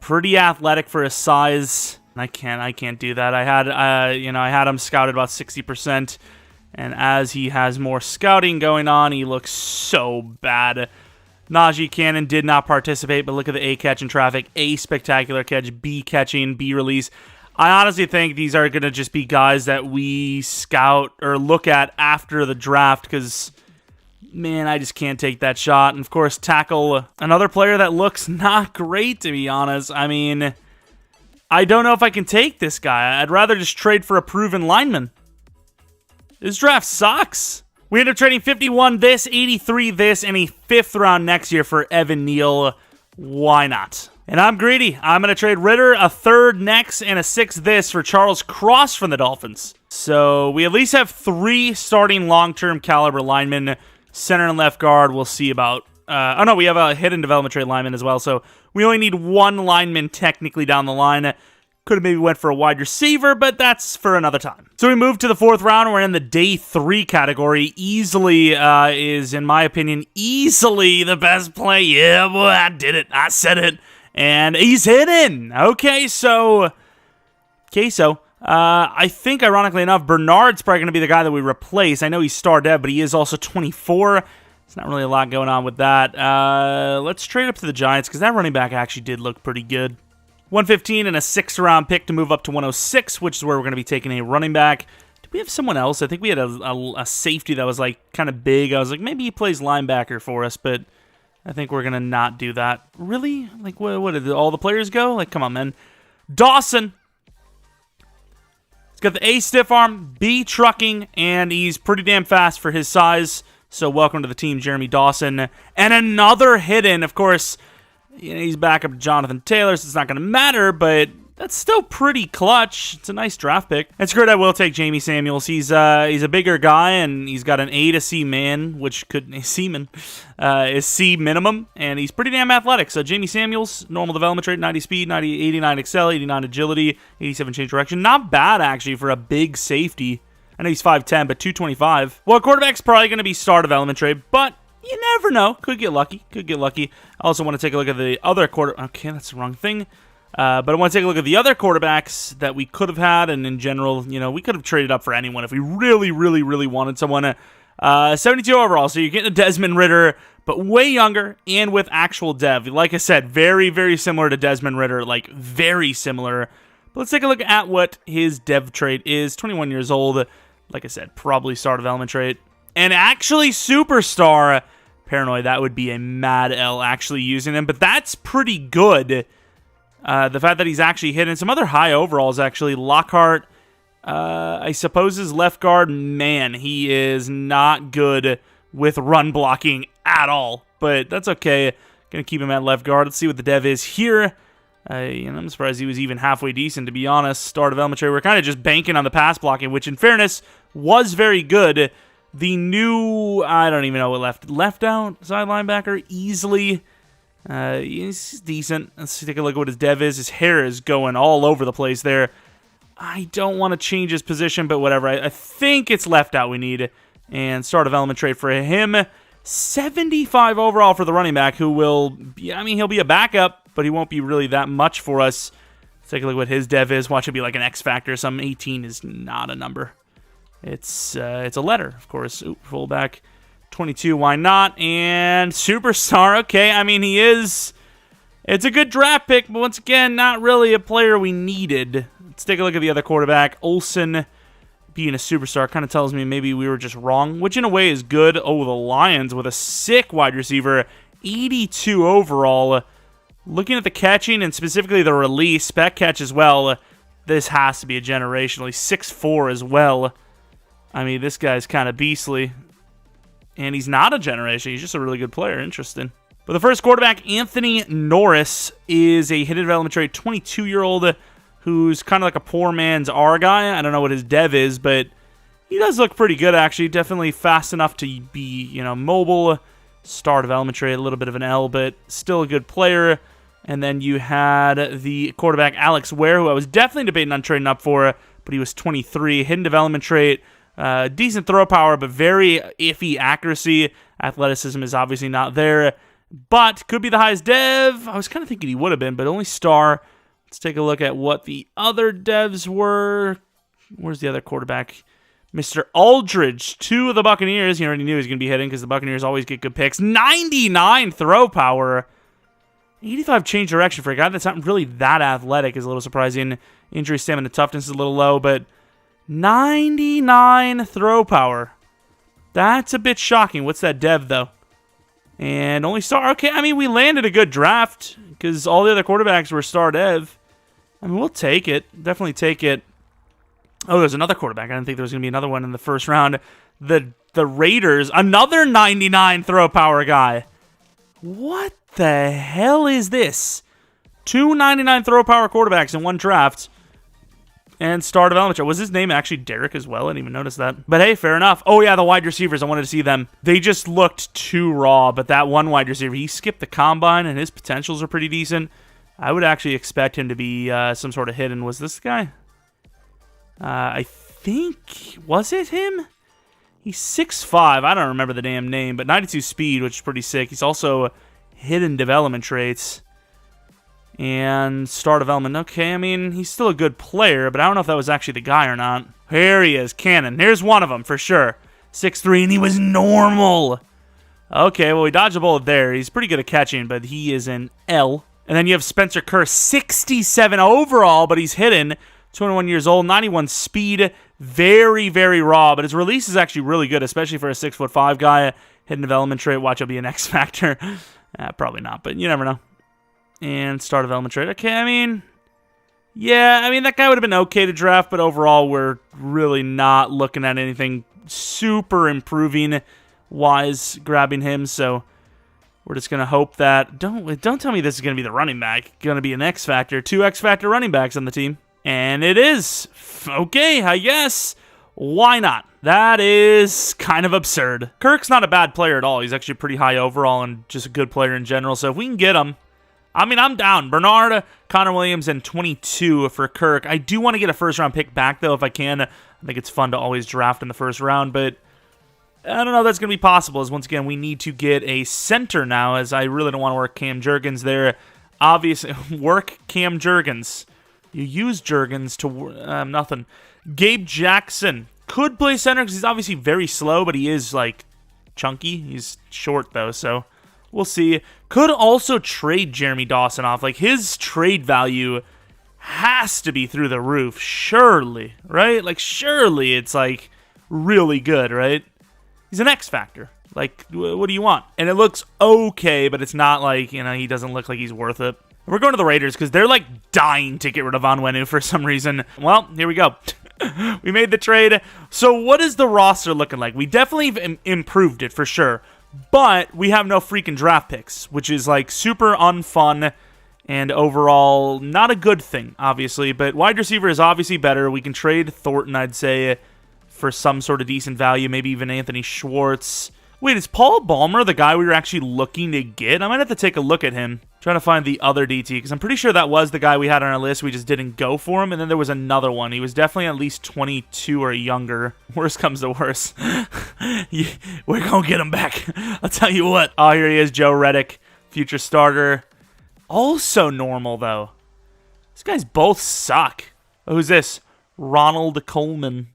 pretty athletic for his size. I can't do that. I had him scouted about 60%, and as he has more scouting going on, he looks so bad. Najee Cannon did not participate, but look at the A catch in traffic, A spectacular catch, B catching, B release. I honestly think these are going to just be guys that we scout or look at after the draft, because, man, I just can't take that shot. And, of course, tackle, another player that looks not great, to be honest. I mean, I don't know if I can take this guy. I'd rather just trade for a proven lineman. This draft sucks. We end up trading 51 this, 83 this, and a 5th round next year for Evan Neal. Why not? And I'm greedy. I'm going to trade Ritter, a 3rd next, and a 6th this for Charles Cross from the Dolphins. So we at least have 3 starting long-term caliber linemen. Center and left guard, we'll see about. Oh no, we have a hidden development trade lineman as well. So we only need 1 lineman technically down the line. Could have maybe went for a wide receiver, but that's for another time. So we move to the 4th round. We're in the day 3 category. Easily is, in my opinion, easily the best play. Yeah, boy, I did it. I said it. And he's hidden. Okay, so I think, ironically enough, Bernard's probably going to be the guy that we replace. I know he's star dev, but he is also 24. There's not really a lot going on with that. Let's trade up to the Giants, because that running back actually did look pretty good. 115 and a 6th round pick to move up to 106, which is where we're going to be taking a running back. Did we have someone else? I think we had a safety that was like kind of big. I was like, maybe he plays linebacker for us, but I think we're going to not do that. Really? Like, what did all the players go? Like, come on, man. Dawson. He's got the A stiff arm, B trucking, and he's pretty damn fast for his size. So welcome to the team, Jeremy Dawson. And another hidden, of course. You know, he's back up to Jonathan Taylor, so it's not going to matter, but that's still pretty clutch. It's a nice draft pick. It's great. I will take Jamie Samuels. He's a bigger guy, and he's got an A to C man, which could seaman is C minimum, and he's pretty damn athletic. So Jamie Samuels, normal development rate, 90 speed, 89 excel, 89 agility, 87 change direction. Not bad actually for a big safety. I know he's 5'10", but 225. Well, quarterback's probably going to be star development trade, but you never know. Could get lucky. I also want to take a look at the other Okay, that's the wrong thing. But I want to take a look at the other quarterbacks that we could have had, and in general, you know, we could have traded up for anyone if we really, really, really wanted someone. 72 overall, so you're getting a Desmond Ritter, but way younger and with actual dev. Like I said, very, very similar to Desmond Ritter, like very similar. But let's take a look at what his dev trait is. 21 years old. Like I said, probably star development trait. And actually, Superstar. Paranoid, that would be a mad L actually using him. But that's pretty good. The fact that he's actually hitting some other high overalls, actually. Lockhart, I suppose, is left guard. Man, he is not good with run blocking at all. But that's okay. Going to keep him at left guard. Let's see what the dev is here. I'm surprised he was even halfway decent, to be honest. Star development trade. We're kind of just banking on the pass blocking, which, in fairness, was very good. The new, I don't even know what left out side linebacker easily. He's decent. Let's take a look at what his dev is. His hair is going all over the place there. I don't want to change his position, but whatever. I think it's left out we need. And start development trade for him. 75 overall for the running back, who will be, he'll be a backup, but he won't be really that much for us. Let's take a look at what his dev is. Watch it be like an X factor. Some 18 is not a number. It's a letter, of course. Fullback 22, why not? And Superstar, okay. He is. It's a good draft pick, but once again, not really a player we needed. Let's take a look at the other quarterback. Olsen being a superstar kind of tells me maybe we were just wrong, which in a way is good. Oh, the Lions with a sick wide receiver, 82 overall. Looking at the catching and specifically the release, spec catch as well, this has to be a generational. He's 6'4" as well. This guy's kind of beastly. And he's not a generation. He's just a really good player. Interesting. But the first quarterback, Anthony Norris, is a hidden development trade 22-year-old who's kind of like a poor man's R guy. I don't know what his dev is, but he does look pretty good, actually. Definitely fast enough to be, mobile. Star development trade, a little bit of an L, but still a good player. And then you had the quarterback, Alex Ware, who I was definitely debating on trading up for, but he was 23. Hidden development trait. Decent throw power, but very iffy accuracy. Athleticism is obviously not there, but could be the highest dev. I was kind of thinking he would have been, but only star. Let's take a look at what the other devs were. Where's the other quarterback? Mr. Aldridge, to the Buccaneers. You already knew he was going to be hitting because the Buccaneers always get good picks. 99 throw power. 85 change direction for a guy that's not really that athletic is a little surprising. Injury stamina toughness is a little low, but 99 throw power. That's a bit shocking. What's that dev, though? And only star. Okay, we landed a good draft because all the other quarterbacks were star dev. We'll take it. Definitely take it. Oh, there's another quarterback. I didn't think there was going to be another one in the first round. The Raiders, another 99 throw power guy. What the hell is this? 2 99 throw power quarterbacks in one draft. And star development. Was his name actually Derek as well? I didn't even notice that. But hey, fair enough. Oh yeah, the wide receivers. I wanted to see them. They just looked too raw. But that one wide receiver, he skipped the combine, and his potentials are pretty decent. I would actually expect him to be some sort of hidden. Was this guy? I think, was it him? He's 6'5". I don't remember the damn name, but 92 speed, which is pretty sick. He's also hidden development traits. And star development. Okay, he's still a good player, but I don't know if that was actually the guy or not. Here he is, Cannon. Here's one of them for sure. 6'3", and he was normal. Okay, well, he dodged a bullet there. He's pretty good at catching, but he is an L. And then you have Spencer Kerr, 67 overall, but he's hidden. 21 years old, 91 speed. Very, very raw, but his release is actually really good, especially for a 6'5" guy. Hidden development trait. Watch, he'll be an X factor. Probably not, but you never know. And star development trait. Okay, yeah, that guy would have been okay to draft, but overall, we're really not looking at anything super improving wise grabbing him, so we're just going to hope that... Don't tell me this is going to be the running back. Going to be an X factor. 2 X factor running backs on the team. And it is. Okay, I guess. Why not? That is kind of absurd. Kirk's not a bad player at all. He's actually pretty high overall and just a good player in general, so if we can get him... I'm down. Bernard, Connor Williams, and 22 for Kirk. I do want to get a first-round pick back, though, if I can. I think it's fun to always draft in the first round, but I don't know if that's going to be possible, as once again, we need to get a center now, as I really don't want to work Cam Jurgens there. Obviously, work Cam Jurgens. You use Jurgens to... nothing. Gabe Jackson could play center, because he's obviously very slow, but he is, chunky. He's short, though, so... We'll see. Could also trade Jeremy Dawson off. His trade value has to be through the roof. Surely, right? Surely it's, really good, right? He's an X factor. Like, what do you want? And it looks okay, but it's not like, you know, he doesn't look like he's worth it. We're going to the Raiders because they're, like, dying to get rid of Onwenu for some reason. Well, here we go. We made the trade. So what is the roster looking like? We definitely improved it for sure, but we have no freaking draft picks, which is, like, super unfun and overall not a good thing, obviously. But wide receiver is obviously better. We can trade Thornton, I'd say, for some sort of decent value, maybe even Anthony Schwartz. Wait, is Paul Ballmer the guy we were actually looking to get? I might have to take a look at him. Trying to find the other DT, because I'm pretty sure that was the guy we had on our list. We just didn't go for him, and then there was another one. He was definitely at least 22 or younger. Worst comes to worst. We're going to get him back. I'll tell you what. Oh, here he is, Joe Reddick, future starter. Also normal, though. These guys both suck. Oh, who's this? Ronald Coleman.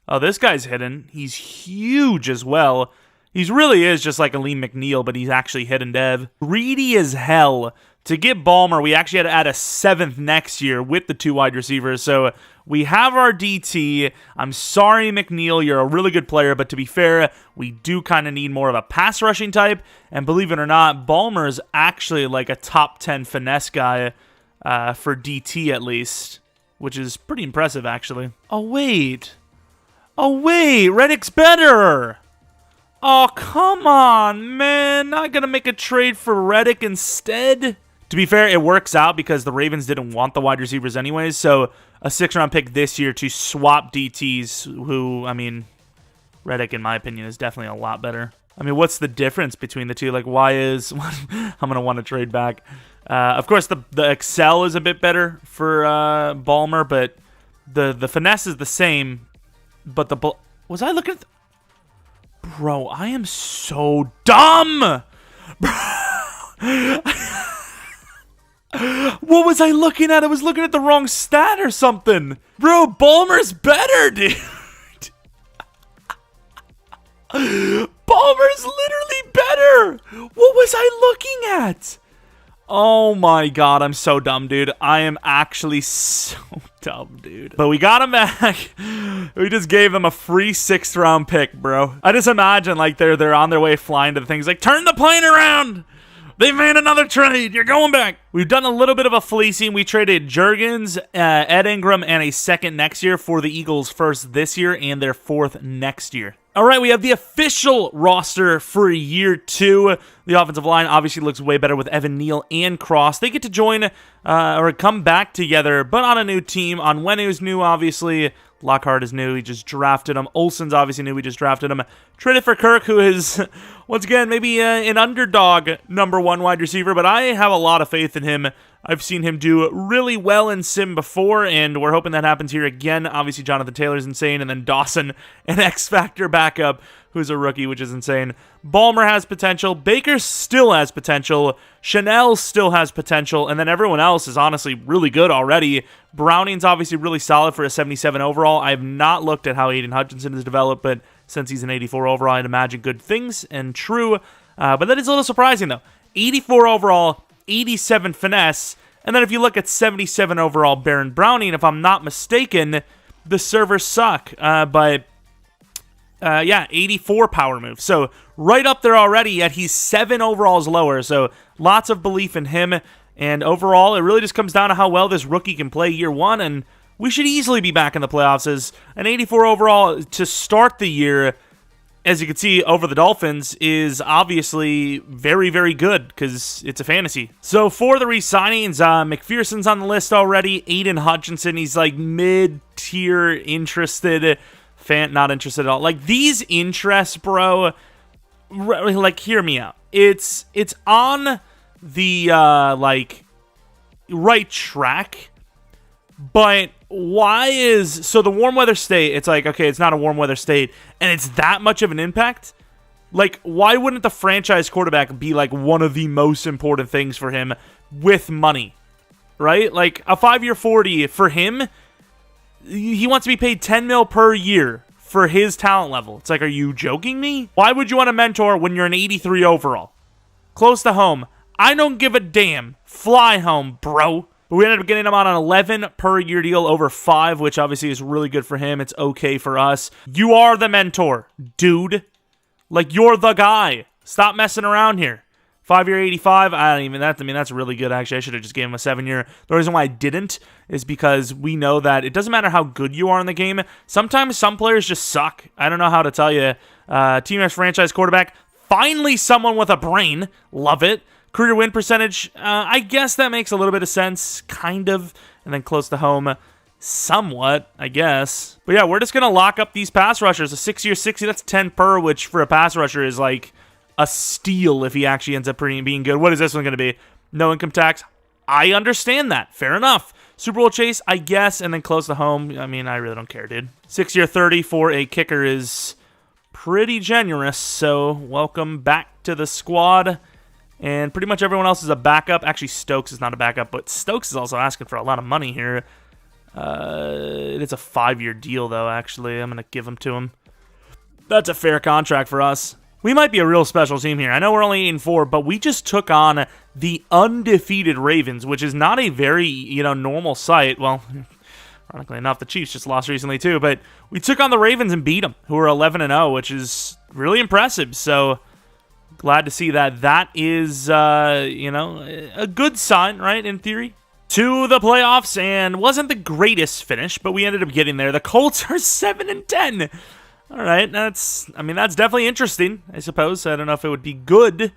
Oh, this guy's hidden. He's huge as well. He really is just like a Lee McNeil, but he's actually hidden dev. Greedy as hell. To get Ballmer, we actually had to add a 7th next year with the 2 wide receivers. So we have our DT. I'm sorry, McNeil. You're a really good player, but to be fair, we do kind of need more of a pass rushing type. And believe it or not, Ballmer is actually like a top 10 finesse guy for DT at least, which is pretty impressive, actually. Oh, wait. Reddick's better. Oh, come on, man. Not going to make a trade for Reddick instead? To be fair, it works out because the Ravens didn't want the wide receivers anyways, so a 6th-round pick this year to swap DTs, who, I mean, Reddick, in my opinion, is definitely a lot better. I mean, what's the difference between the two? Like, why is... I'm going to want to trade back. Of course, the Excel is a bit better for Ballmer, but the finesse is the same, but the... Was I looking at... Bro, I am so dumb! What was I looking at? I was looking at the wrong stat or something. Bro, Ballmer's better, dude. Ballmer's literally better. What was I looking at? Oh my god, I'm so dumb, dude. I am actually so dumb, dude. But we got him back. We just gave them a free 6th-round pick, bro. I just imagine, like, they're on their way flying to the things like, turn the plane around! They made another trade! You're going back! We've done a little bit of a fleecing. We traded Juergens, Ed Ingram, and a 2nd next year for the Eagles' 1st this year and their 4th next year. All right, we have the official roster for year 2. The offensive line obviously looks way better with Evan Neal and Cross. They get to join or come back together, but on a new team. Onwenu's new, obviously. Lockhart is new. We just drafted him. Olsen's obviously new. We just drafted him. Traded for Kirk, who is, once again, maybe an underdog #1 wide receiver, but I have a lot of faith in him. I've seen him do really well in Sim before, and we're hoping that happens here again. Obviously, Jonathan Taylor's insane, and then Dawson, an X-Factor backup, who's a rookie, which is insane. Ballmer has potential. Baker still has potential. Chanel still has potential, and then everyone else is honestly really good already. Browning's obviously really solid for a 77 overall. I have not looked at how Aiden Hutchinson has developed, but since he's an 84 overall, I'd imagine good things, and true. But that is a little surprising, though. 84 overall, 87 finesse, and then if you look at 77 overall Baron Browning, if I'm not mistaken, the servers suck, but 84 power move. So right up there already, yet he's 7 overalls lower, so lots of belief in him, and overall, it really just comes down to how well this rookie can play year 1, and we should easily be back in the playoffs as an 84 overall to start the year. As you can see, over the Dolphins is obviously very, very good because it's a fantasy. So for the re-signings, McPherson's on the list already. Aiden Hutchinson, he's like mid-tier interested. Not interested at all. Like, these interests, bro, like, hear me out. It's on the, like, right track, but why is... So the warm weather state, it's like, okay, it's not a warm weather state, and it's that much of an impact? Like, why wouldn't the franchise quarterback be, like, one of the most important things for him with money? Right? Like, a 5-year 40 for him, he wants to be paid $10 million per year for his talent level. It's like, are you joking me? Why would you want a mentor when you're an 83 overall? Close to home. I don't give a damn. Fly home, bro. But we ended up getting him on an 11 per year deal over 5, which obviously is really good for him. It's okay for us. You are the mentor, dude. Like, you're the guy. Stop messing around here. 5-year 85, that's really good, actually. I should have just gave him a 7-year. The reason why I didn't is because we know that it doesn't matter how good you are in the game. Sometimes some players just suck. I don't know how to tell you. Team X franchise quarterback, finally someone with a brain. Love it. Career win percentage, I guess that makes a little bit of sense, kind of. And then close to home, somewhat, I guess. But yeah, we're just going to lock up these pass rushers. A 6-year 60, that's 10 per, which for a pass rusher is like a steal if he actually ends up being good. What is this one going to be? No income tax. I understand that. Fair enough. Super Bowl chase, I guess, and then close to home. I mean, I really don't care, dude. 6-year 30 for a kicker is pretty generous, so welcome back to the squad. And pretty much everyone else is a backup. Actually, Stokes is not a backup, but Stokes is also asking for a lot of money here. It's a 5-year deal, though, actually. I'm going to give him to him. That's a fair contract for us. We might be a real special team here. I know we're only 8-4, but we just took on the undefeated Ravens, which is not a very, normal sight. Well, ironically enough, the Chiefs just lost recently too, but we took on the Ravens and beat them, who are 11-0, which is really impressive. So glad to see that. That is, a good sign, right, in theory? To the playoffs, and wasn't the greatest finish, but we ended up getting there. The Colts are 7-10. All right, that's definitely interesting, I suppose. I don't know if it would be good,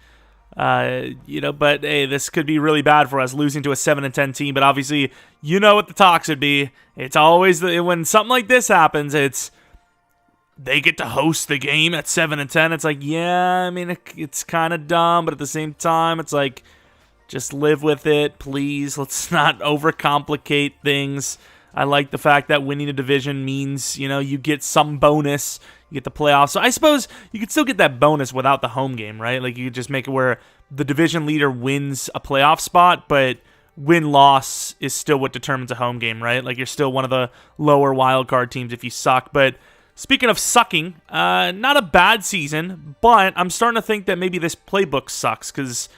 but hey, this could be really bad for us, losing to a 7-10 team. But obviously, you know what the talks would be. It's always, when something like this happens, they get to host the game at 7-10. It's like, yeah, I mean, it's kind of dumb, but at the same time, it's like, just live with it, please. Let's not overcomplicate things. I like the fact that winning a division means, you get some bonus. You get the playoffs. So I suppose you could still get that bonus without the home game, right? Like, you could just make it where the division leader wins a playoff spot, but win-loss is still what determines a home game, right? Like, you're still one of the lower wildcard teams if you suck. But speaking of sucking, not a bad season, but I'm starting to think that maybe this playbook sucks because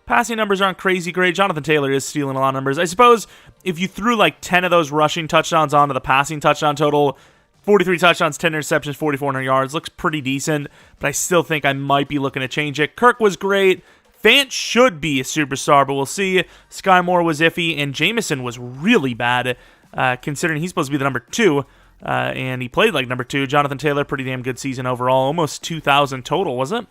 passing numbers aren't crazy great. Jonathan Taylor is stealing a lot of numbers. I suppose if you threw like 10 of those rushing touchdowns onto the passing touchdown total, 43 touchdowns, 10 interceptions, 4,400 yards, looks pretty decent, but I still think I might be looking to change it. Kirk was great. Fant should be a superstar, but we'll see. Sky Moore was iffy, and Jameson was really bad, considering he's supposed to be the number 2, and he played like number 2. Jonathan Taylor, pretty damn good season overall. Almost 2,000 total, wasn't it?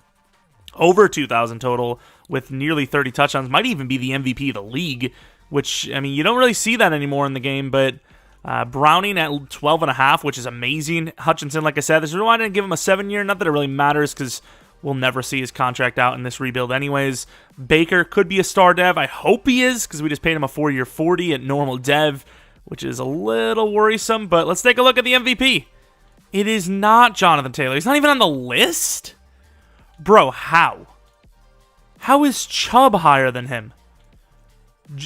Over 2,000 total with nearly 30 touchdowns. Might even be the MVP of the league, which, I mean, you don't really see that anymore in the game, but Browning at 12.5, which is amazing. Hutchinson, like I said, this is why I didn't give him a 7-year. Not that it really matters because we'll never see his contract out in this rebuild anyways. Baker could be a star dev. I hope he is because we just paid him a 4-year 40 at normal dev, which is a little worrisome, but let's take a look at the MVP. It is not Jonathan Taylor. He's not even on the list? Bro, how? How is Chubb higher than him?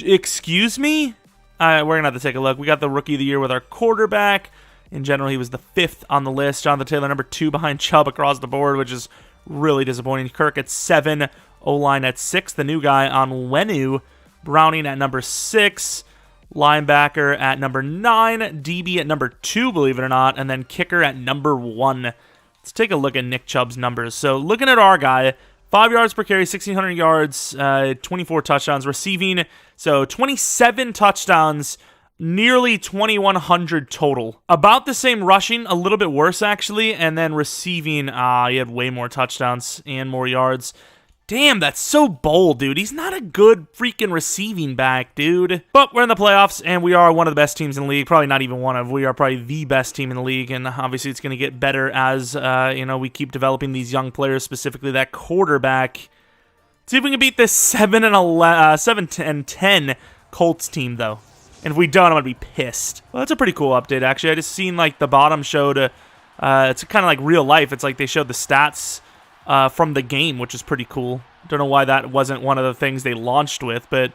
Excuse me? We're going to have to take a look. We got the Rookie of the Year with our quarterback. In general, he was the 5th on the list. Jonathan Taylor, number 2 behind Chubb across the board, which is really disappointing. Kirk at 7. O-line at 6. The new guy on Wenu. Browning at number 6. Linebacker at number 9. DB at number 2, believe it or not. And then kicker at number 1. Let's take a look at Nick Chubb's numbers. So looking at our guy, 5 yards per carry, 1,600 yards, 24 touchdowns. Receiving, so 27 touchdowns, nearly 2,100 total. About the same rushing, a little bit worse actually, and then receiving, he had way more touchdowns and more yards. Damn, that's so bold, dude. He's not a good freaking receiving back, dude. But we're in the playoffs, and we are one of the best teams in the league. Probably not even one of. We are probably the best team in the league, and obviously it's going to get better as, we keep developing these young players, specifically that quarterback. See if we can beat this 7-10 Colts team, though. And if we don't, I'm going to be pissed. Well, that's a pretty cool update, actually. I just seen, like, the bottom showed, it's kind of like real life. It's like they showed the stats from the game, which is pretty cool. Don't know why that wasn't one of the things they launched with, but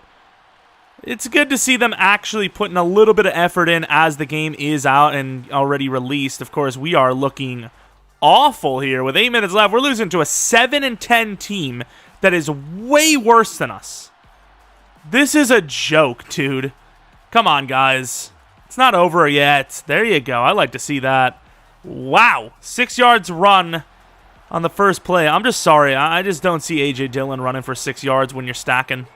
it's good to see them actually putting a little bit of effort in as the game is out and already released. Of course, we are looking awful here with 8 minutes left. We're losing to a 7-10 team that is way worse than us. This is a joke, dude. Come on, guys. It's not over yet. There you go. I like to see that. Wow. 6 yards run. on the first play. I'm just sorry. I just don't see A.J. Dillon running for 6 yards when you're stacking.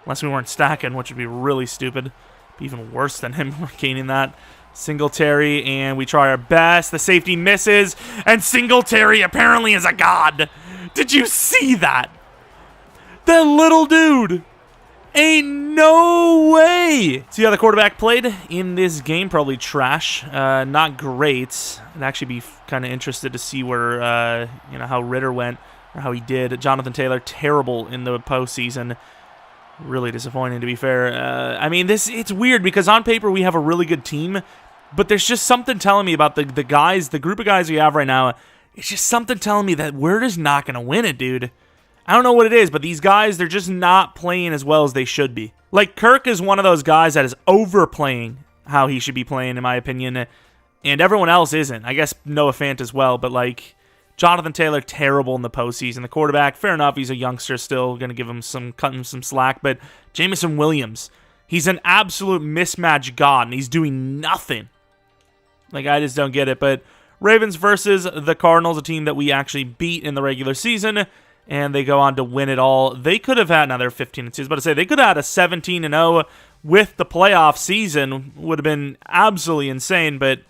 Unless we weren't stacking, which would be really stupid. Be even worse than him gaining that. Singletary, and we try our best. The safety misses, and Singletary apparently is a god. Did you see that? That little dude. Ain't no way. See how the quarterback played in this game? Probably trash. Not great. I'd actually be kind of interested to see where, how Ritter went or how he did. Jonathan Taylor, terrible in the postseason. Really disappointing, to be fair. I mean, it's weird because on paper we have a really good team, but there's just something telling me about the guys, the group of guys we have right now. It's just something telling me that we're just not going to win it, dude. I don't know what it is, but these guys, they're just not playing as well as they should be. Like, Kirk is one of those guys that is overplaying how he should be playing, in my opinion, and everyone else isn't. I guess Noah Fant as well, but, like, Jonathan Taylor, terrible in the postseason. The quarterback, fair enough, he's a youngster still, going to give him cut him some slack, but Jameson Williams, he's an absolute mismatch god, and he's doing nothing. Like, I just don't get it, but Ravens versus the Cardinals, a team that we actually beat in the regular season, and they go on to win it all. They could have had, now they're 15-2, but to say they could have had a 17-0 with the playoff season. Would have been absolutely insane, but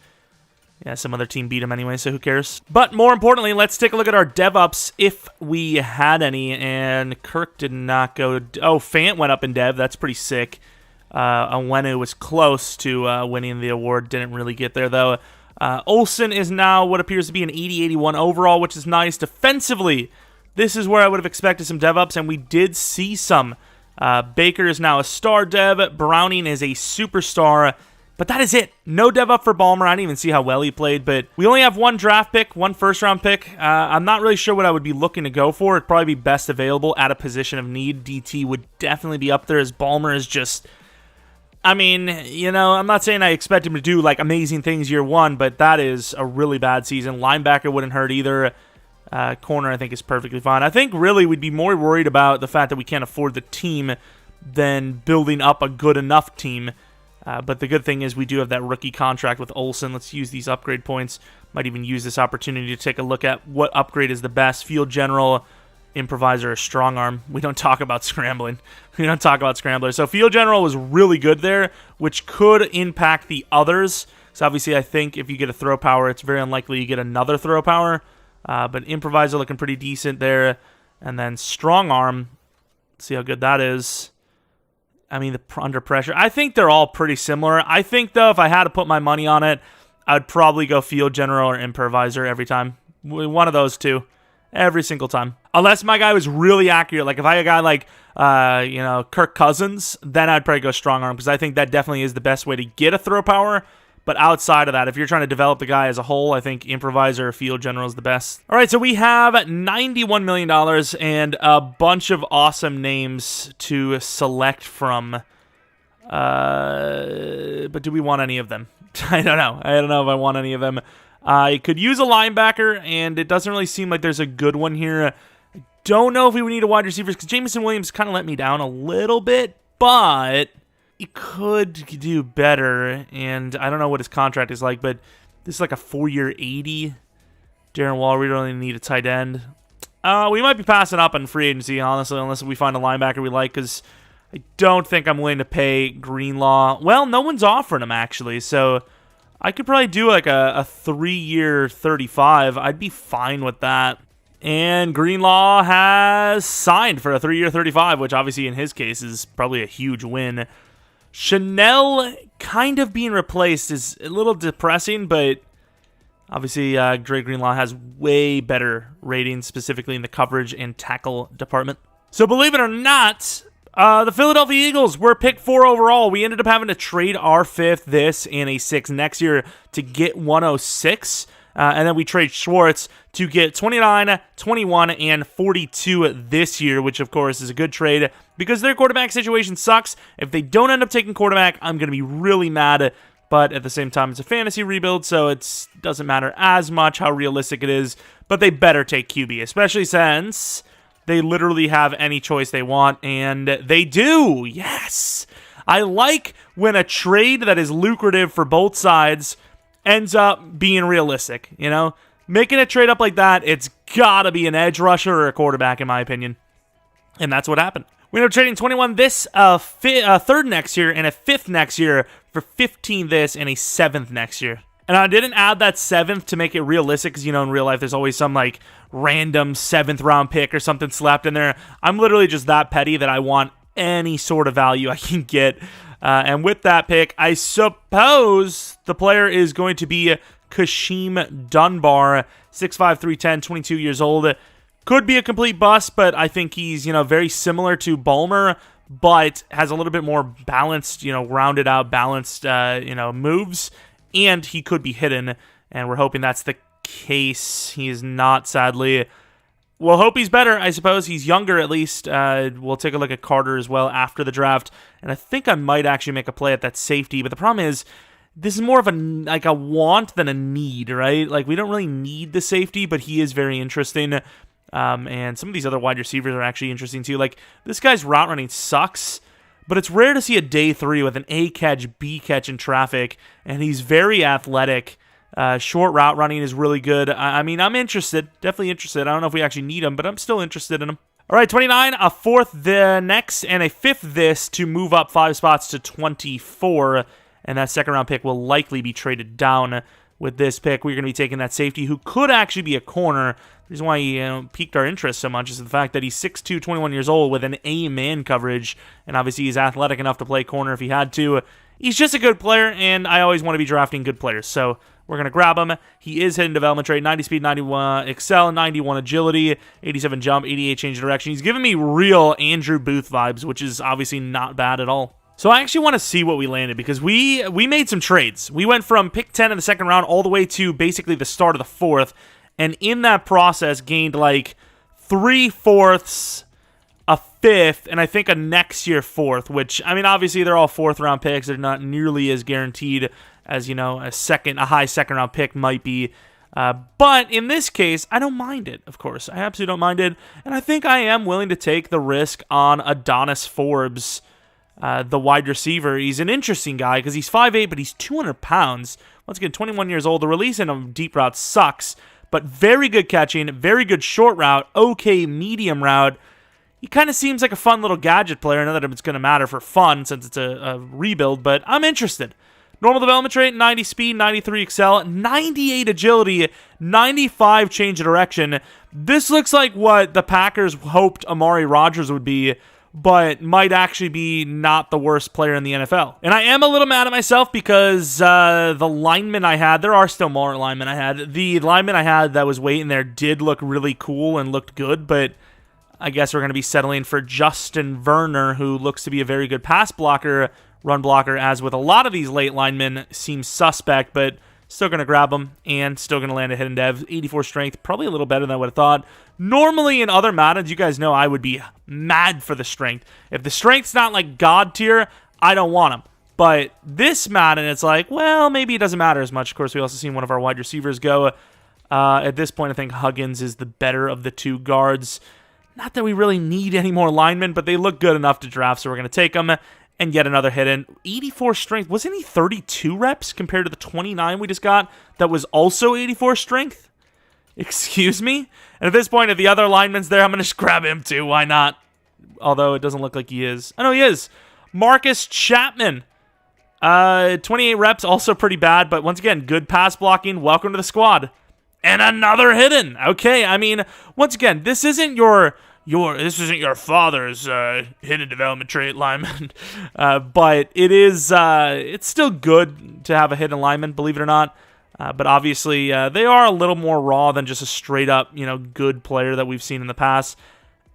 yeah, some other team beat them anyway, so who cares? But more importantly, let's take a look at our dev-ups, if we had any, and Kirk did not go. Oh, Fant went up in dev. That's pretty sick. Onwenu was close to winning the award. Didn't really get there, though. Olsen is now what appears to be an 80-81 overall, which is nice. Defensively, this is where I would have expected some dev-ups, and we did see some. Baker is now a star dev. Browning is a superstar. But that is it. No dev up for Ballmer. I didn't even see how well he played, but we only have one draft pick, one first-round pick. I'm not really sure what I would be looking to go for. It'd probably be best available at a position of need. DT would definitely be up there, as Ballmer is just... I mean, I'm not saying I expect him to do, like, amazing things year one, but that is a really bad season. Linebacker wouldn't hurt either. Corner, I think, is perfectly fine. I think, really, we'd be more worried about the fact that we can't afford the team than building up a good enough team. But the good thing is we do have that rookie contract with Olsen. Let's use these upgrade points. Might even use this opportunity to take a look at what upgrade is the best. Field General, Improviser, or Strong Arm. We don't talk about scrambling. We don't talk about Scrambler. So Field General was really good there, which could impact the others. So obviously I think if you get a throw power, it's very unlikely you get another throw power. But Improviser looking pretty decent there. And then Strong Arm. Let's see how good that is. I mean, under pressure. I think they're all pretty similar. I think, though, if I had to put my money on it, I'd probably go Field General or Improviser every time. One of those two. Every single time. Unless my guy was really accurate. Like, if I had a guy like, Kirk Cousins, then I'd probably go Strong Arm, because I think that definitely is the best way to get a throw power. But outside of that, if you're trying to develop the guy as a whole, I think Improviser or Field General is the best. All right, so we have $91 million and a bunch of awesome names to select from. But do we want any of them? I don't know. I don't know if I want any of them. I could use a linebacker, and it doesn't really seem like there's a good one here. I don't know if we would need a wide receiver, because Jameson Williams kind of let me down a little bit, but he could do better, and I don't know what his contract is like, but this is like a 4-year 80. Darren Waller, we don't really need a tight end. We might be passing up on free agency, honestly, unless we find a linebacker we like, because I don't think I'm willing to pay Greenlaw. Well, no one's offering him, actually, so I could probably do like a 3-year 35. I'd be fine with that. And Greenlaw has signed for a 3-year 35, which obviously in his case is probably a huge win. Chanel kind of being replaced is a little depressing, but obviously Dre Greenlaw has way better ratings, specifically in the coverage and tackle department. So believe it or not, the Philadelphia Eagles were picked 4 overall. We ended up having to trade our 5th, this, and a 6th next year to get 106. And then we trade Schwartz to get 29, 21, and 42 this year, which, of course, is a good trade because their quarterback situation sucks. If they don't end up taking quarterback, I'm going to be really mad. But at the same time, it's a fantasy rebuild, so it doesn't matter as much how realistic it is. But they better take QB, especially since they literally have any choice they want, and they do. Yes! I like when a trade that is lucrative for both sides ends up being realistic, making a trade up like that, it's gotta be an edge rusher or a quarterback, in my opinion. And that's what happened. We ended up trading 21 this, third next year, and a 5th next year for 15 this, and a 7th next year. And I didn't add that 7th to make it realistic, because, you know, in real life, there's always some, like, random 7th round pick or something slapped in there. I'm literally just that petty that I want any sort of value I can get. And with that pick, I suppose the player is going to be Kashim Dunbar, 6'5", 310, 22 years old. Could be a complete bust, but I think he's, you know, very similar to Balmer, but has a little bit more balanced, you know, rounded out, balanced, you know, moves, and he could be hidden, and we're hoping that's the case. He is not, sadly. We'll hope he's better, I suppose. He's younger, at least. We'll take a look at Carter as well after the draft, and I think I might actually make a play at that safety, but the problem is, this is more of a want than a need, right? Like, we don't really need the safety, but he is very interesting. And some of these other wide receivers are actually interesting too. Like, this guy's route running sucks, but it's rare to see a day 3 with an A catch, B catch in traffic, and he's very athletic. Short route running is really good. I mean, I'm interested, definitely interested. I don't know if we actually need him, but I'm still interested in him. All right, 29, a 4th the next, and a 5th this to move up 5 spots to 24, and that 2nd round pick will likely be traded down. With this pick, we're going to be taking that safety who could actually be a corner. The reason why he piqued our interest so much is the fact that he's 6'2", 21 years old with an A-man coverage, and obviously he's athletic enough to play corner if he had to. He's just a good player, and I always want to be drafting good players, so we're going to grab him. He is hidden development trait, 90 speed, 91 excel, 91 agility, 87 jump, 88 change of direction. He's giving me real Andrew Booth vibes, which is obviously not bad at all. So I actually want to see what we landed, because we made some trades. We went from pick 10 in the 2nd round all the way to basically the start of the 4th, and in that process gained like 3/4, a 5th, and I think a next year 4th, which, I mean, obviously they're all 4th round picks. They're not nearly as guaranteed as, you know, a high 2nd round pick might be. But in this case, I don't mind it, of course. I absolutely don't mind it, and I think I am willing to take the risk on Adonis Forbes, the wide receiver. He's an interesting guy because he's 5'8", but he's 200 pounds. Once again, 21 years old. The release in a deep route sucks, but very good catching, very good short route, okay medium route. He kind of seems like a fun little gadget player. I know that it's going to matter for fun since it's a rebuild, but I'm interested. Normal development trait, 90 speed, 93 excel, 98 agility, 95 change of direction. This looks like what the Packers hoped Amari Rodgers would be, but might actually be not the worst player in the NFL. And I am a little mad at myself because the lineman I had, there are still more linemen I had. The lineman I had that was waiting there did look really cool and looked good, but I guess we're going to be settling for Justin Werner, who looks to be a very good pass blocker, run blocker, as with a lot of these late linemen, seems suspect, but still going to grab him and still going to land a hidden dev. 84 strength, probably a little better than I would have thought. Normally in other Maddens, you guys know I would be mad for the strength. If the strength's not like God tier, I don't want him. But this Madden, it's like, well, maybe it doesn't matter as much. Of course, we also seen one of our wide receivers go. At this point, I think Huggins is the better of the 2 guards. Not that we really need any more linemen, but they look good enough to draft, so we're going to take them. And yet another hidden. 84 strength. Wasn't he 32 reps compared to the 29 we just got that was also 84 strength? Excuse me? And at this point, if the other lineman's there, I'm going to just grab him too. Why not? Although it doesn't look like he is. I know he is. Marcus Chapman. 28 reps, also pretty bad, but once again, good pass blocking. Welcome to the squad. And another hidden. Okay, I mean, once again, this isn't your father's hidden development trait lineman, but it is it's still good to have a hidden lineman, believe it or not. But obviously, they are a little more raw than just a straight up, good player that we've seen in the past.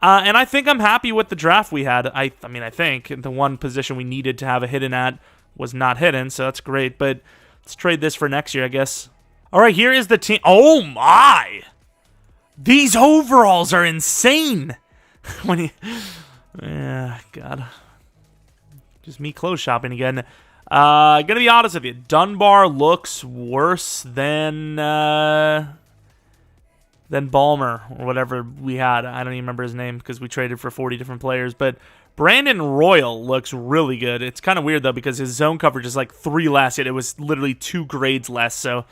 And I think I'm happy with the draft we had. I think the one position we needed to have a hidden at was not hidden, so that's great. But let's trade this for next year, I guess. All right, here is the team. Oh my! These overalls are insane. God. Just me clothes shopping again. Gonna be honest with you. Dunbar looks worse than Balmer or whatever we had. I don't even remember his name because we traded for 40 different players. But Brandon Royal looks really good. It's kind of weird though because his zone coverage is like 3 less, yet it was literally 2 grades less. So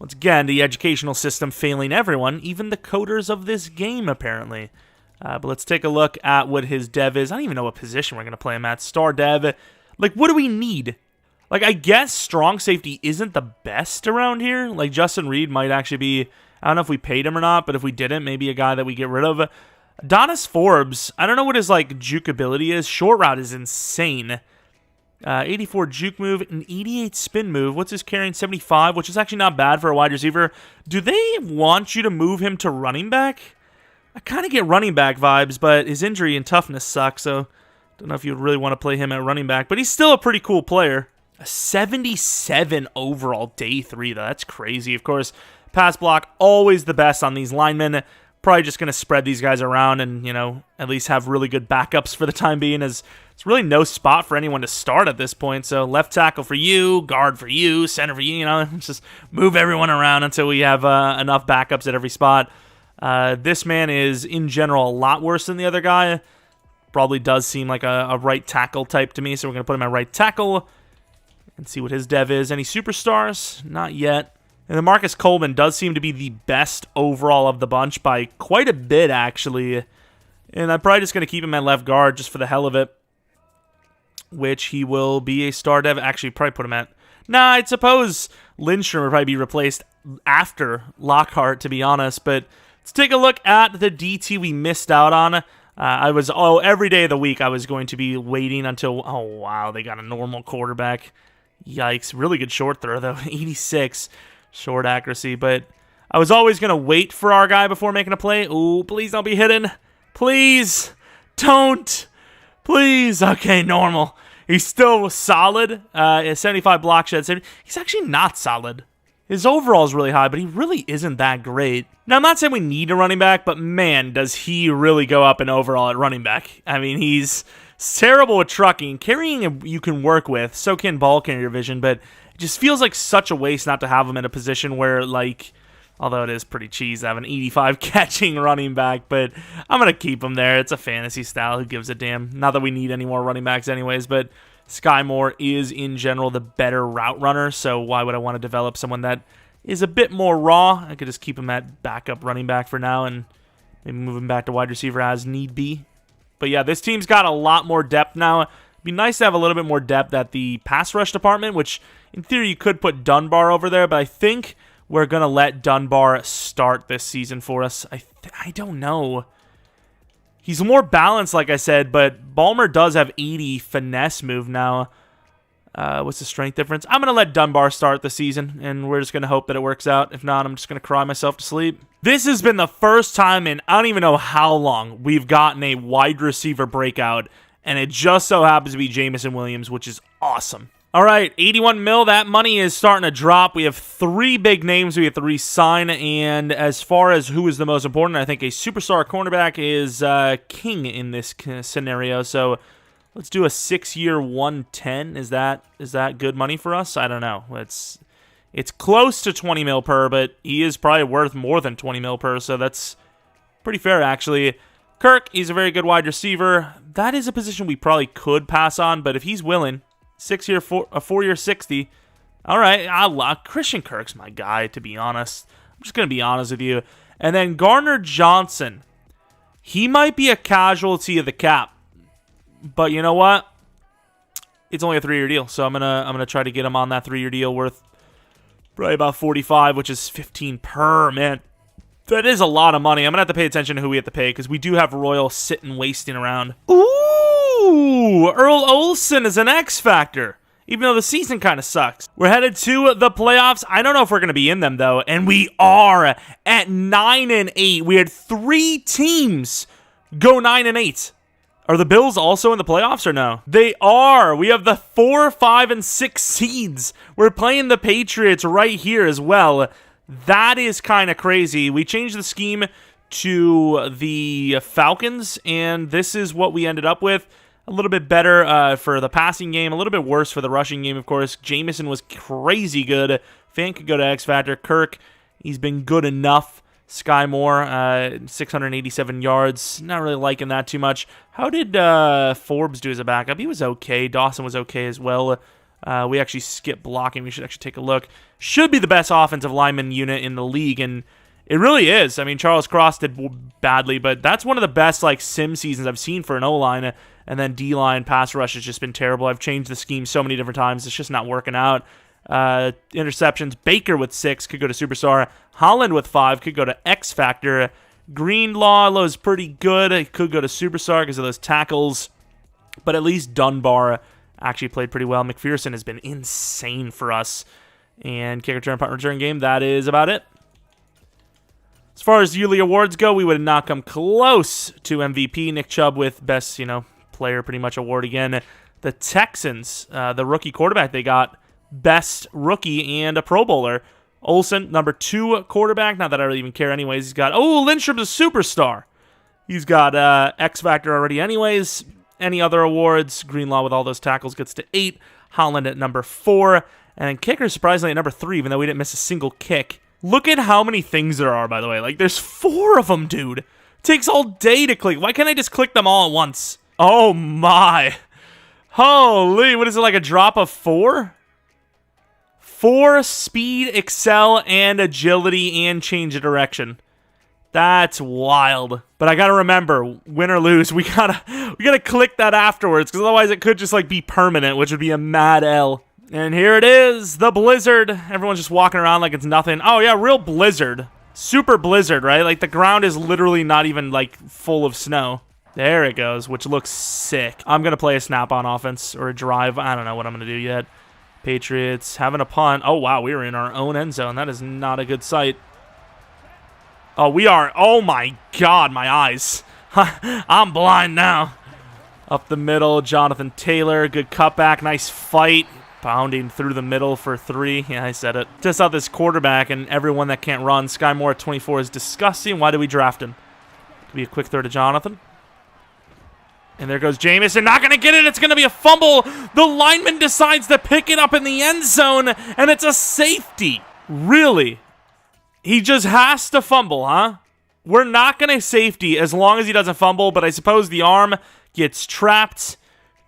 Once again, the educational system failing everyone, even the coders of this game, apparently. But let's take a look at what his dev is. I don't even know what position we're going to play him at. Star dev. Like, what do we need? Like, I guess strong safety isn't the best around here. Like, Justin Reed might actually be... I don't know if we paid him or not, but if we didn't, maybe a guy that we get rid of. Adonis Forbes, I don't know what his, like, juke ability is. Short route is insane. 84 juke move, an 88 spin move. What's his carrying? 75, which is actually not bad for a wide receiver. Do they want you to move him to running back? I kind of get running back vibes, but his injury and toughness suck, so don't know if you really want to play him at running back. But he's still a pretty cool player. A 77 overall day 3, though. That's crazy. Of course, pass block, always the best on these linemen. Probably just going to spread these guys around and, you know, at least have really good backups for the time being, as it's really no spot for anyone to start at this point. So left tackle for you, guard for you, center for you, you know, just move everyone around until we have enough backups at every spot. This man is, in general, a lot worse than the other guy. Probably does seem like a right tackle type to me, so we're going to put him at right tackle and see what his dev is. Any superstars? Not yet. And then Marcus Coleman does seem to be the best overall of the bunch by quite a bit, actually. And I'm probably just going to keep him at left guard just for the hell of it, which he will be a star dev. Actually, probably put him at... Nah, I'd suppose Lindstrom would probably be replaced after Lockhart, to be honest. But let's take a look at the DT we missed out on. Every day of the week I was going to be waiting until... Oh, wow, they got a normal quarterback. Yikes. Really good short throw, though. 86. Short accuracy, but I was always going to wait for our guy before making a play. Ooh, please don't be hidden. Please. Don't. Please. Okay, normal. He's still solid. 75 block shed. He's actually not solid. His overall is really high, but he really isn't that great. Now, I'm not saying we need a running back, but man, does he really go up in overall at running back. I mean, he's terrible with trucking. Carrying you can work with, so can ball carrier vision, but it just feels like such a waste not to have him in a position where, like, although it is pretty cheese to have an 85 catching running back, but I'm going to keep him there. It's a fantasy style. Who gives a damn? Not that we need any more running backs anyways, but Sky Moore is, in general, the better route runner, so why would I want to develop someone that is a bit more raw? I could just keep him at backup running back for now and maybe move him back to wide receiver as need be. But yeah, this team's got a lot more depth now. It'd be nice to have a little bit more depth at the pass rush department, which in theory you could put Dunbar over there, but I think we're going to let Dunbar start this season for us. I don't know. He's more balanced, like I said, but Ballmer does have 80 finesse move now. What's the strength difference? I'm going to let Dunbar start the season, and we're just going to hope that it works out. If not, I'm just going to cry myself to sleep. This has been the first time in I don't even know how long we've gotten a wide receiver breakout, and it just so happens to be Jameson Williams, which is awesome. All right, 81 mil, that money is starting to drop. We have 3 big names we have to re-sign, and as far as who is the most important, I think a superstar cornerback is king in this scenario, so let's do a 6-year 110. Is that good money for us? I don't know. It's close to 20 mil per, but he is probably worth more than 20 mil per, so that's pretty fair, actually. Kirk, he's a very good wide receiver. That is a position we probably could pass on, but if he's willing... 4-year 60. All right, Christian Kirk's my guy, to be honest. I'm just going to be honest with you. And then Garner Johnson. He might be a casualty of the cap. But you know what? It's only a 3-year deal, so I'm gonna try to get him on that 3-year deal worth probably about 45, which is 15 per, man. That is a lot of money. I'm going to have to pay attention to who we have to pay because we do have Royal sitting wasting around. Ooh, Earl Olsen is an X Factor, even though the season kind of sucks. We're headed to the playoffs. I don't know if we're going to be in them, though, and we are at 9-8. We had 3 teams go 9-8. Are the Bills also in the playoffs or no? They are. We have the 4, 5, and 6 seeds. We're playing the Patriots right here as well. That is kind of crazy. We changed the scheme to the Falcons, and this is what we ended up with. A little bit better for the passing game, a little bit worse for the rushing game, of course. Jameson was crazy good. Fan could go to X Factor. Kirk, he's been good enough. Sky Moore, 687 yards. Not really liking that too much. How did Forbes do as a backup? He was okay. Dawson was okay as well. We actually skipped blocking. We should actually take a look. Should be the best offensive lineman unit in the league, and it really is. I mean, Charles Cross did badly, but that's one of the best like sim seasons I've seen for an O-line. And then D-line pass rush has just been terrible. I've changed the scheme so many different times. It's just not working out. Interceptions. Baker with 6 could go to Superstar. Holland with 5 could go to X Factor. Greenlaw is pretty good. It could go to Superstar because of those tackles. But at least Dunbar actually played pretty well. McPherson has been insane for us. And kick return, punt return game, that is about it. As far as yearly awards go, we would not come close to MVP. Nick Chubb with best, player pretty much award again. The Texans, the rookie quarterback, they got best rookie and a Pro Bowler. Olsen, number 2 quarterback. Not that I really even care anyways. He's got, Lindstrom's a superstar. He's got X Factor already anyways. Any other awards, Greenlaw with all those tackles gets to 8. Holland at number 4. And kicker, surprisingly, at number 3, even though we didn't miss a single kick. Look at how many things there are, by the way. Like, there's 4 of them, dude. It takes all day to click. Why can't I just click them all at once? Oh, my. Holy, what is it, like a drop of 4? 4 speed, excel, and agility, and change of direction. That's wild. But I gotta remember, win or lose, we gotta click that afterwards, because otherwise it could just like be permanent, which would be a mad L. And here it is, the blizzard. Everyone's just walking around like it's nothing. Oh yeah, real blizzard. Super blizzard, right? Like the ground is literally not even like full of snow. There it goes, which looks sick. I'm gonna play a snap-on offense or a drive. I don't know what I'm gonna do yet. Patriots having a punt. Oh wow, we were in our own end zone. That is not a good sight. Oh, we are. Oh my God, my eyes. I'm blind now. Up the middle, Jonathan Taylor. Good cutback. Nice fight. Pounding through the middle for 3. Yeah, I said it. Just out this quarterback and everyone that can't run. Sky Moore at 24 is disgusting. Why did we draft him? Could be a quick throw to Jonathan. And there goes Jamison. Not going to get it. It's going to be a fumble. The lineman decides to pick it up in the end zone, and it's a safety. Really? He just has to fumble, huh? We're not going to safety as long as he doesn't fumble, but I suppose the arm gets trapped.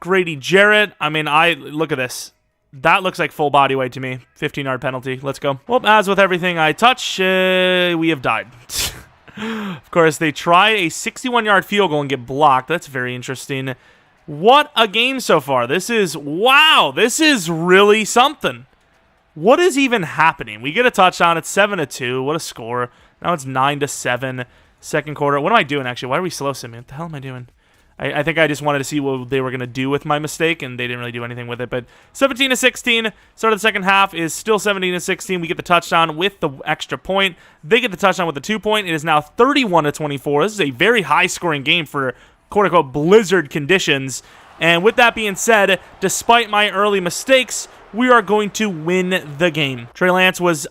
Grady Jarrett. I mean, look at this. That looks like full body weight to me. 15-yard penalty. Let's go. Well, as with everything I touch, we have died. Of course, they try a 61-yard field goal and get blocked. That's very interesting. What a game so far. This is really something. What is even happening? We get a touchdown. It's 7-2. What a score. Now it's 9-7. Second quarter. What am I doing, actually? Why are we slow simming? What the hell am I doing? I think I just wanted to see what they were going to do with my mistake, and they didn't really do anything with it. But 17-16. Start of the second half is still 17-16. We get the touchdown with the extra point. They get the touchdown with the 2-point. It is now 31-24. This is a very high-scoring game for quote-unquote blizzard conditions. And with that being said, despite my early mistakes, we are going to win the game. Trey Lance was,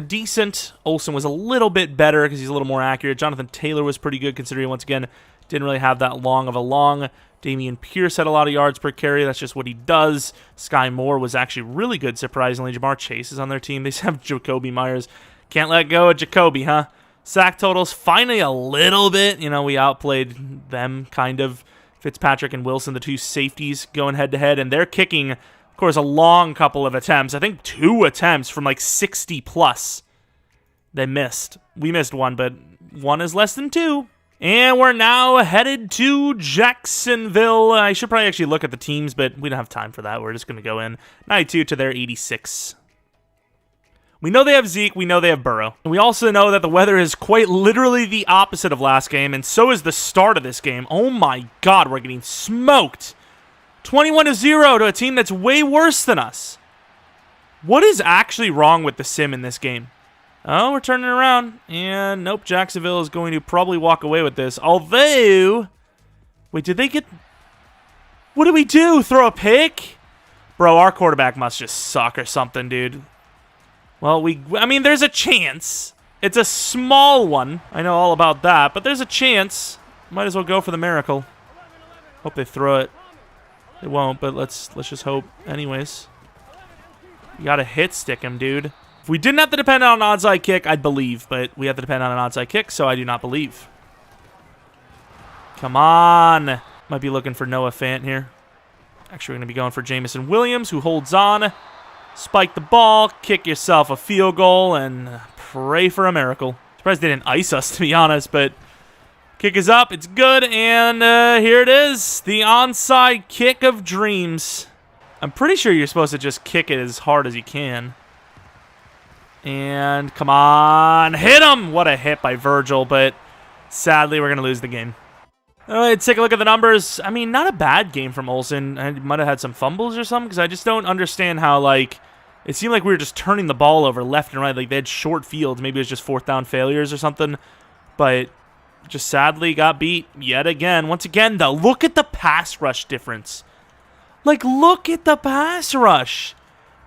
decent. Olsen was a little bit better because he's a little more accurate. Jonathan Taylor was pretty good considering, once again, didn't really have that long of a long. Damian Pierce had a lot of yards per carry. That's just what he does. Sky Moore was actually really good, surprisingly. Jamar Chase is on their team. They have Jacoby Myers. Can't let go of Jacoby, huh? Sack totals, finally a little bit. We outplayed them, kind of. Fitzpatrick and Wilson, the 2 safeties, going head-to-head. And they're kicking, of course, a long couple of attempts. I think 2 attempts from like 60+. They missed. We missed 1, but 1 is less than 2. And we're now headed to Jacksonville. I should probably actually look at the teams, but we don't have time for that. We're just going to go in 92 to their 86. We know they have Zeke. We know they have Burrow. And we also know that the weather is quite literally the opposite of last game, and so is the start of this game. Oh my God, we're getting smoked. 21-0 to a team that's way worse than us. What is actually wrong with the sim in this game? Oh, we're turning around. And nope, Jacksonville is going to probably walk away with this. Although, wait, did they get... What did we do? Throw a pick? Bro, our quarterback must just suck or something, dude. Well, there's a chance. It's a small one. I know all about that, but there's a chance. Might as well go for the miracle. Hope they throw it. They won't, but let's just hope. Anyways. You gotta hit stick him, dude. If we didn't have to depend on an onside kick, I'd believe, but we have to depend on an onside kick, so I do not believe. Come on. Might be looking for Noah Fant here. Actually, we're going to be going for Jamison Williams, who holds on. Spike the ball, kick yourself a field goal, and pray for a miracle. Surprised they didn't ice us, to be honest, but kick is up. It's good, and here it is. The onside kick of dreams. I'm pretty sure you're supposed to just kick it as hard as you can. And come on, hit him! What a hit by Virgil, but sadly, we're going to lose the game. All right, take a look at the numbers. I mean, not a bad game from Olsen. I might have had some fumbles or something, because I just don't understand how, like, it seemed like we were just turning the ball over left and right. Like, they had short fields. Maybe it was just fourth down failures or something. But just sadly got beat yet again. Once again, though, look at the pass rush difference. Like, look at the pass rush.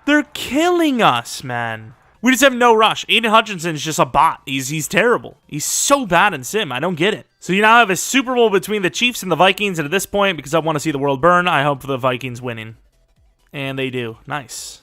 They're killing us, man. We just have no rush. Aiden Hutchinson is just a bot. He's terrible. He's so bad in Sim. I don't get it. So you now have a Super Bowl between the Chiefs and the Vikings, and at this point, because I want to see the world burn, I hope the Vikings winning. And they do. Nice.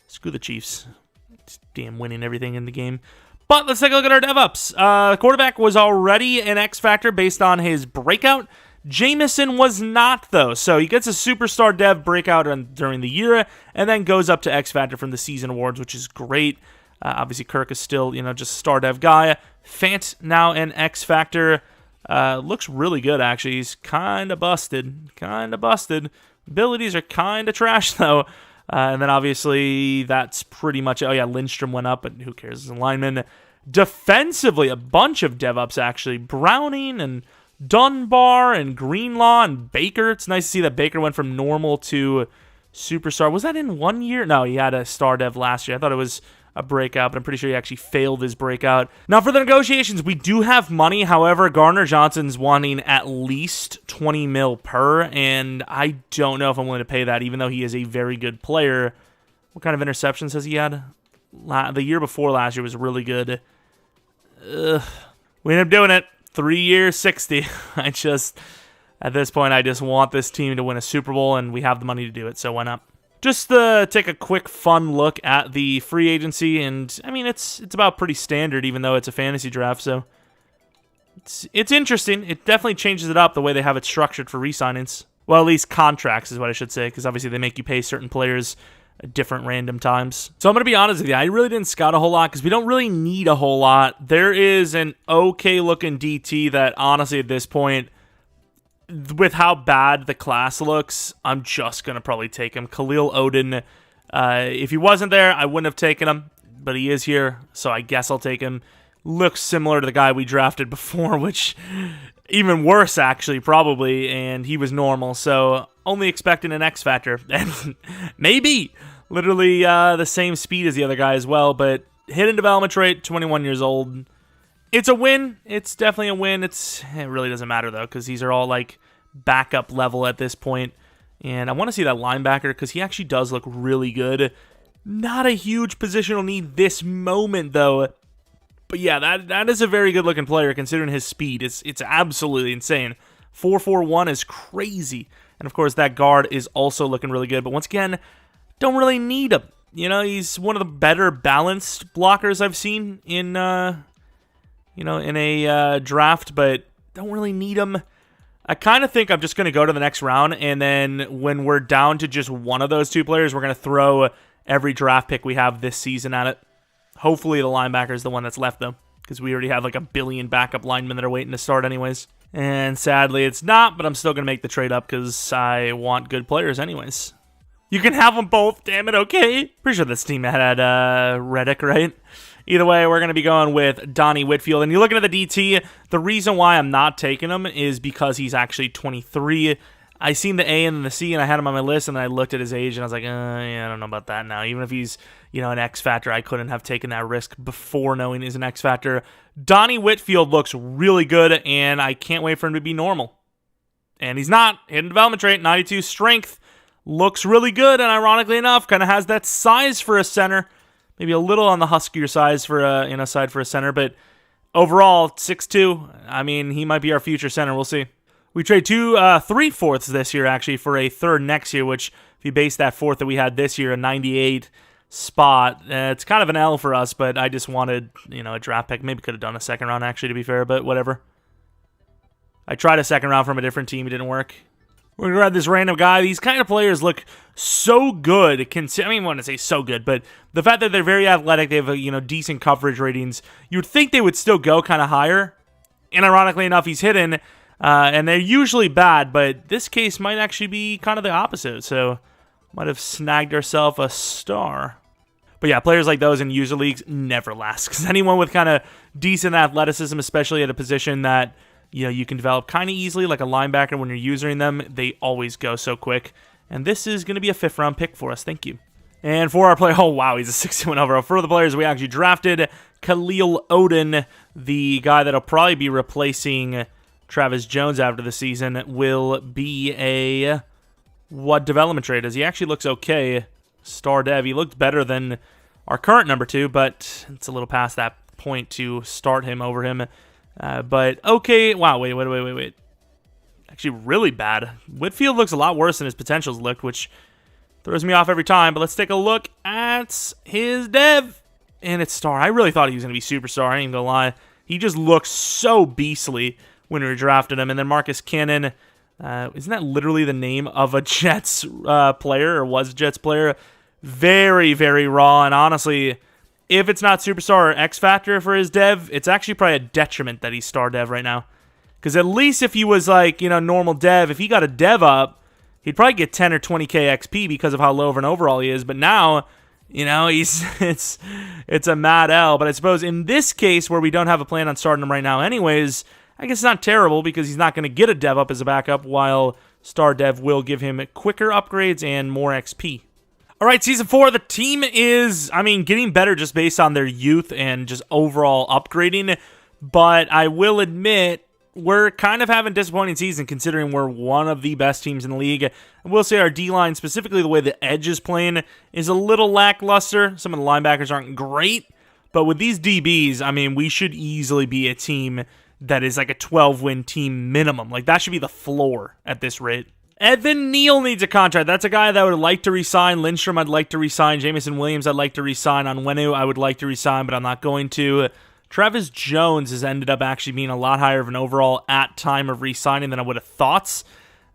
Screw the Chiefs. It's damn winning everything in the game. But let's take a look at our DevUps. Quarterback was already an X Factor based on his breakout. Jamison was not, though. So he gets a Superstar Dev breakout during the year, and then goes up to X Factor from the season awards, which is great. Obviously, Kirk is still, just a Star Dev guy. Fant now an X Factor. Looks really good, actually. He's kind of busted. Abilities are kind of trash, though. And then, obviously, that's pretty much it. Oh, yeah, Lindstrom went up, but who cares? As a lineman. Defensively, a bunch of DevUps, actually. Browning and Dunbar and Greenlaw and Baker. It's nice to see that Baker went from normal to Superstar. Was that in 1 year? No, he had a Star Dev last year. I thought it was a breakout, but I'm pretty sure he actually failed his breakout. Now for the negotiations, we do have money. However, Garner Johnson's wanting at least 20 mil per, and I don't know if I'm willing to pay that, even though he is a very good player. What kind of interceptions has he had? The year before last year was really good. We ended up doing it. 3 years, 60. At this point, I just want this team to win a Super Bowl, and we have the money to do it, so why not? Just to take a quick, fun look at the free agency, and I mean, it's about pretty standard, even though it's a fantasy draft, so it's interesting. It definitely changes it up, the way they have it structured for re-signings. Well, at least contracts is what I should say, because obviously they make you pay certain players at different random times. So I'm going to be honest with you, I really didn't scout a whole lot, because we don't really need a whole lot. There is an okay-looking DT that, honestly, at this point, with how bad the class looks, I'm just going to probably take him. Khalil Odin, if he wasn't there, I wouldn't have taken him, but he is here, so I guess I'll take him. Looks similar to the guy we drafted before, which even worse, actually, probably, and he was normal, so only expecting an X Factor. And maybe literally the same speed as the other guy as well, but hidden development trait, 21 years old. It's a win. It's definitely a win. It really doesn't matter, though, because these are all, like, backup level at this point. And I want to see that linebacker, because he actually does look really good. Not a huge positional need this moment, though. But, yeah, that is a very good-looking player, considering his speed. It's absolutely insane. 4.41 is crazy. And, of course, that guard is also looking really good. But, once again, don't really need him. He's one of the better balanced blockers I've seen in in a draft, but don't really need him. I kind of think I'm just going to go to the next round, and then when we're down to just one of those two players, we're going to throw every draft pick we have this season at it. Hopefully the linebacker is the one that's left, though, because we already have like a billion backup linemen that are waiting to start anyways. And sadly it's not, but I'm still going to make the trade up because I want good players anyways. You can have them both, damn it, okay? Pretty sure this team had Reddick, right? Either way, we're going to be going with Donnie Whitfield. And you're looking at the DT, the reason why I'm not taking him is because he's actually 23. I seen the A and the C, and I had him on my list, and then I looked at his age, and I was like, yeah, I don't know about that now. Even if he's, an X Factor, I couldn't have taken that risk before knowing he's an X Factor. Donnie Whitfield looks really good, and I can't wait for him to be normal. And he's not. Hidden development trait, 92 strength. Looks really good, and ironically enough, kind of has that size for a center. Maybe a little on the huskier size for a side for a center, but overall 6'2". I mean, he might be our future center. We'll see. We trade 3 fourths this year actually for a third next year, which if you base that fourth that we had this year, a 98 spot, it's kind of an L for us. But I just wanted a draft pick. Maybe could have done a second round actually, to be fair, but whatever. I tried a second round from a different team. It didn't work. We're going to grab this random guy. These kind of players look so good. I want to say so good, but the fact that they're very athletic, they have decent coverage ratings, you would think they would still go kind of higher. And ironically enough, he's hidden, and they're usually bad, but this case might actually be kind of the opposite. So might have snagged ourselves a star. But yeah, players like those in user leagues never last, because anyone with kind of decent athleticism, especially at a position that you can develop kind of easily, like a linebacker when you're using them, they always go so quick. And this is going to be a 5th round pick for us. Thank you. And for our player, oh wow, he's a 61 overall. For the players we actually drafted, Khalil Odin, the guy that'll probably be replacing Travis Jones after the season, will be what development trade is? He actually looks okay. Star dev. He looked better than our current number 2, but it's a little past that point to start him over him. But okay, wow, wait. Actually, really bad. Whitfield looks a lot worse than his potentials looked, which throws me off every time. But let's take a look at his dev. And it's star. I really thought he was going to be superstar, I ain't gonna lie. He just looks so beastly when we drafted him. And then Marcus Cannon, isn't that literally the name of a Jets player, or was a Jets player? Very, very raw, and honestly, if it's not Superstar or X Factor for his dev, it's actually probably a detriment that he's Star Dev right now. Because at least if he was like, normal dev, if he got a dev up, he'd probably get 10 or 20k XP because of how low of an overall he is. But now, it's a mad L. But I suppose in this case, where we don't have a plan on starting him right now anyways, I guess it's not terrible because he's not going to get a dev up as a backup, while Star Dev will give him quicker upgrades and more XP. All right, Season 4, the team is, getting better just based on their youth and just overall upgrading. But I will admit, we're kind of having a disappointing season considering we're one of the best teams in the league. I will say our D-line, specifically the way the edge is playing, is a little lackluster. Some of the linebackers aren't great. But with these DBs, we should easily be a team that is like a 12-win team minimum. Like, that should be the floor at this rate. Evan Neal needs a contract. That's a guy that I would like to resign. Lindstrom, I'd like to resign. Jamison Williams, I'd like to resign. Onwenu, I would like to resign, but I'm not going to. Travis Jones has ended up actually being a lot higher of an overall at time of resigning than I would have thought.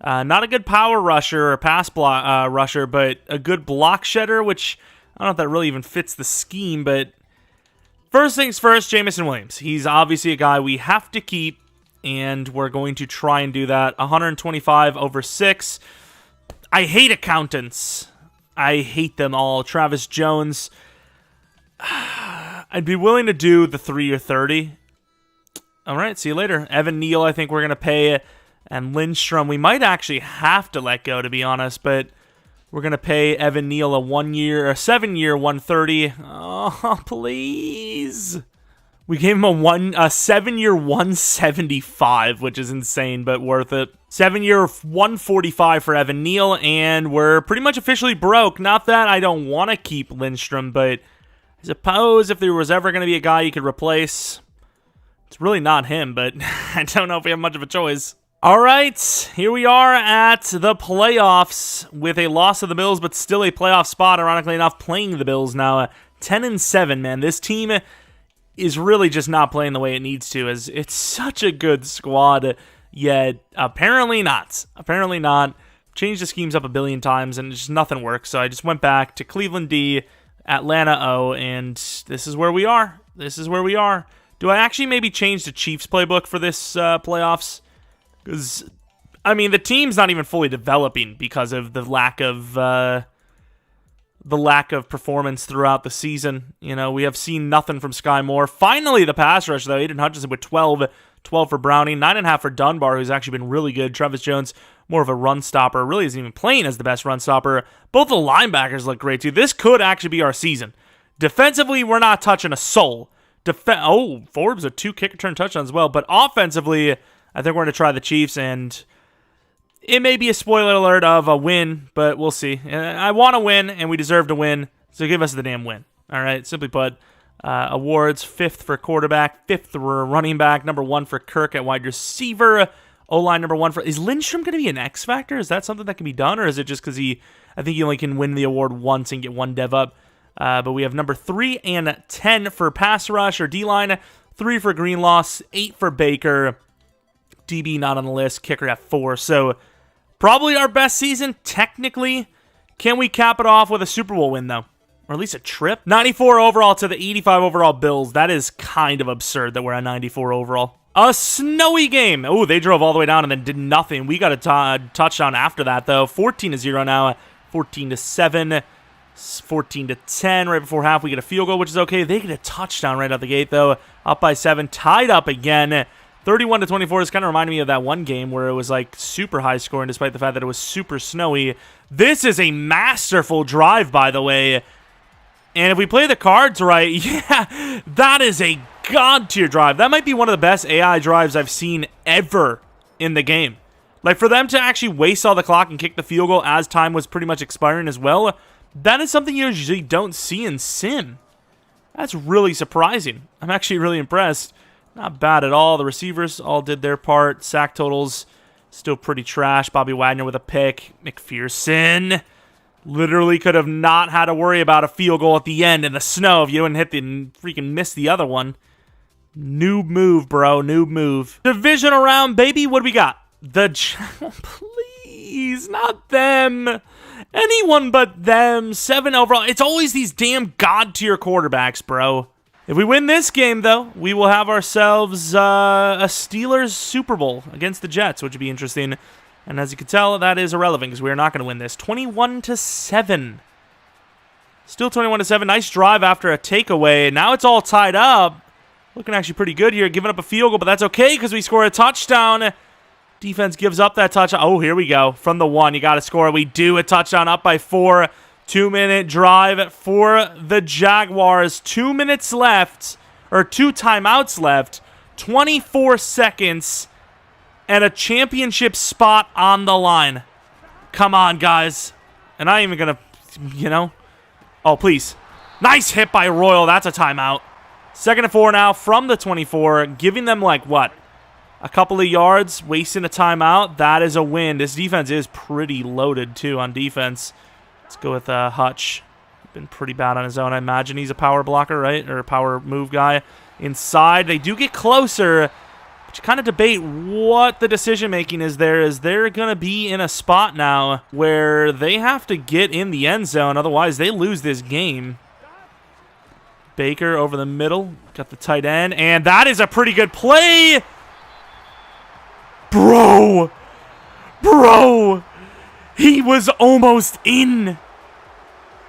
Not a good power rusher or pass block rusher, but a good block shedder, which I don't know if that really even fits the scheme, but first things first, Jamison Williams. He's obviously a guy we have to keep, and we're going to try and do that. 125 over 6. I hate accountants. I hate them all. Travis Jones, I'd be willing to do the 3 or 30. All right, see you later. Evan Neal, I think we're going to pay. And Lindstrom, we might actually have to let go, to be honest, but we're going to pay Evan Neal a 7-year 130. Oh, please. We gave him a 7-year 175, which is insane, but worth it. 7-year 145 for Evan Neal, and we're pretty much officially broke. Not that I don't want to keep Lindstrom, but I suppose if there was ever going to be a guy you could replace, it's really not him, but I don't know if we have much of a choice. All right, here we are at the playoffs with a loss of the Bills, but still a playoff spot, ironically enough, playing the Bills now. 10-7, man. This team is really just not playing the way it needs to, as it's such a good squad, yet apparently not. Apparently not. Changed the schemes up a billion times, and just nothing works, so I just went back to Cleveland D, Atlanta O, and this is where we are. This is where we are. Do I actually maybe change the Chiefs playbook for this playoffs? Because, the team's not even fully developing because of the lack of performance throughout the season. We have seen nothing from Sky Moore. Finally, the pass rush, though. Aiden Hutchinson with 12 for Browning, 9.5 for Dunbar, who's actually been really good. Travis Jones, more of a run stopper, really isn't even playing as the best run stopper. Both the linebackers look great, too. This could actually be our season. Defensively, we're not touching a soul. Forbes, a 2 kick return touchdowns as well, but offensively, I think we're going to try the Chiefs, and it may be a spoiler alert of a win, but we'll see. I want to win, and we deserve to win, so give us the damn win. All right, simply put, awards, 5th for quarterback, 5th for running back, number 1 for Kirk at wide receiver, O-line number 1 for... Is Lindstrom going to be an X Factor? Is that something that can be done, or is it just because I think he only can win the award once and get 1 dev up? But we have number 3 and 10 for pass rush or D-line, 3 for Greenlaw, 8 for Baker, DB not on the list, kicker at 4. So Probably our best season, technically. Can we cap it off with a Super Bowl win, though? Or at least a trip? 94 overall to the 85 overall Bills. That is kind of absurd that we're at 94 overall. A snowy game. Oh, they drove all the way down and then did nothing. We got a touchdown after that, though. 14-0 now. 14-7. 14-10. Right before half, we get a field goal, which is okay. They get a touchdown right out the gate, though. Up by 7. Tied up again. 31-24. This kind of reminded me of that one game where it was like super high scoring despite the fact that it was super snowy. This is a masterful drive, by the way. And if we play the cards right, yeah, that is a god-tier drive. That might be one of the best AI drives I've seen ever in the game. Like, for them to actually waste all the clock and kick the field goal as time was pretty much expiring as well, that is something you usually don't see in Sim. That's really surprising. I'm actually really impressed. Not bad at all. The receivers all did their part. Sack totals still pretty trash. Bobby Wagner with a pick. McPherson literally could have not had to worry about a field goal at the end in the snow if you didn't hit the freaking miss the other one. Noob move, bro. Noob move. Divisional round, baby. What do we got? Please, not them. Anyone but them. 7 overall. It's always these damn god-tier quarterbacks, bro. If we win this game, though, we will have ourselves a Steelers Super Bowl against the Jets, which would be interesting. And as you can tell, that is irrelevant because we are not going to win this. 21-7. Still 21-7. Nice drive after a takeaway. Now it's all tied up. Looking actually pretty good here. Giving up a field goal, but that's okay because we score a touchdown. Defense gives up that touchdown. Oh, here we go. From the 1, you got to score. We do a touchdown up by 4. 2-minute drive for the Jaguars. 2 minutes left, or 2 timeouts left. 24 seconds. And a championship spot on the line. Come on, guys. And I ain't even going to, you know. Oh, please. Nice hit by Royal. That's a timeout. 2nd and 4 now from the 24. Giving them, like, what? A couple of yards. Wasting a timeout. That is a win. This defense is pretty loaded, too, on defense. Let's go with Hutch. Been pretty bad on his own. I imagine he's a power blocker, right? Or a power move guy. Inside. They do get closer. But you kind of debate what the decision-making is there. Is they're going to be in a spot now where they have to get in the end zone. Otherwise, they lose this game. Baker over the middle. Got the tight end. And that is a pretty good play. Bro. He was almost in.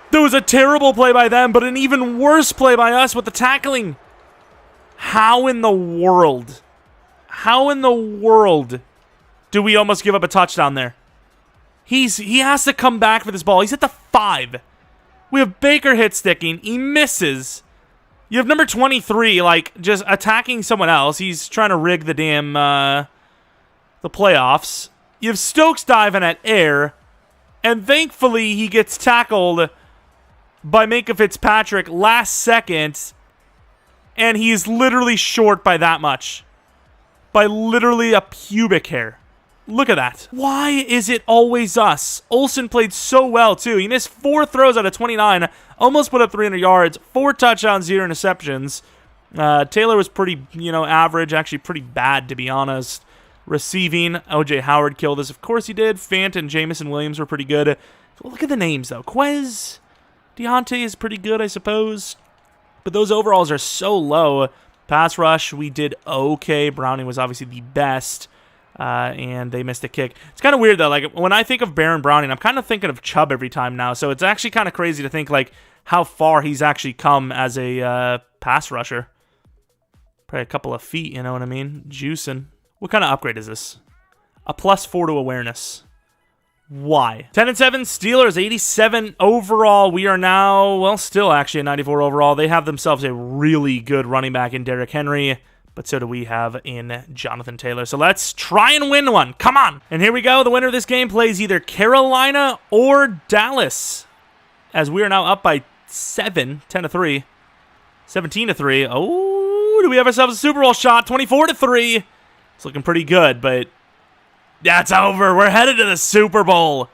There was a terrible play by them, but an even worse play by us with the tackling. How in the world do we almost give up a touchdown there? He has to come back for this ball. He's at the 5. We have Baker hit sticking. He misses. You have number 23, like, just attacking someone else. He's trying to rig the damn, the playoffs. You have Stokes diving at air, and thankfully he gets tackled by Minka Fitzpatrick last second, and he's literally short by that much. By literally a pubic hair. Look at that. Why is it always us? Olsen played so well, too. He missed 4 throws out of 29, almost put up 300 yards, 4 touchdowns, 0 interceptions. Taylor was pretty, average, actually pretty bad, to be honest. Receiving, O.J. Howard killed us. Of course he did. Fant and Jamison Williams were pretty good. Look at the names, though. Quez, Deontay is pretty good, I suppose. But those overalls are so low. Pass rush, we did okay. Browning was obviously the best. And they missed a kick. It's kind of weird, though. Like, when I think of Baron Browning, I'm kind of thinking of Chubb every time now. So it's actually kind of crazy to think, like, how far he's actually come as a pass rusher. Probably a couple of feet, you know what I mean? Juicing. What kind of upgrade is this? A +4 to awareness. Why? 10-7, Steelers, 87 overall. We are now, well, still actually at 94 overall. They have themselves a really good running back in Derrick Henry, but so do we have in Jonathan Taylor. So let's try and win one. Come on. And here we go. The winner of this game plays either Carolina or Dallas, as we are now up by 7, 10-3, 17-3. Oh, do we have ourselves a Super Bowl shot? 24-3. It's looking pretty good, but that's over. We're headed to the Super Bowl.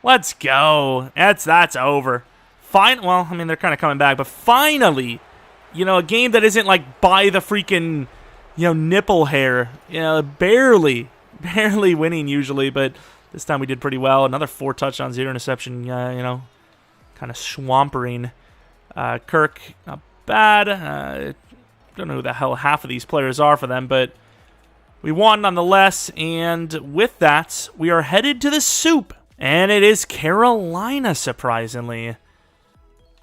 Let's go. That's over. Fine. Well, I mean, they're kind of coming back, but finally, a game that isn't like by the freaking, nipple hair. Barely winning usually, but This time we did pretty well. Another 4 touchdowns, 0 interception, kind of swampering. Kirk, not bad. Don't know who the hell half of these players are for them, but we won nonetheless. And with that, we are headed to the soup. And it is Carolina, surprisingly.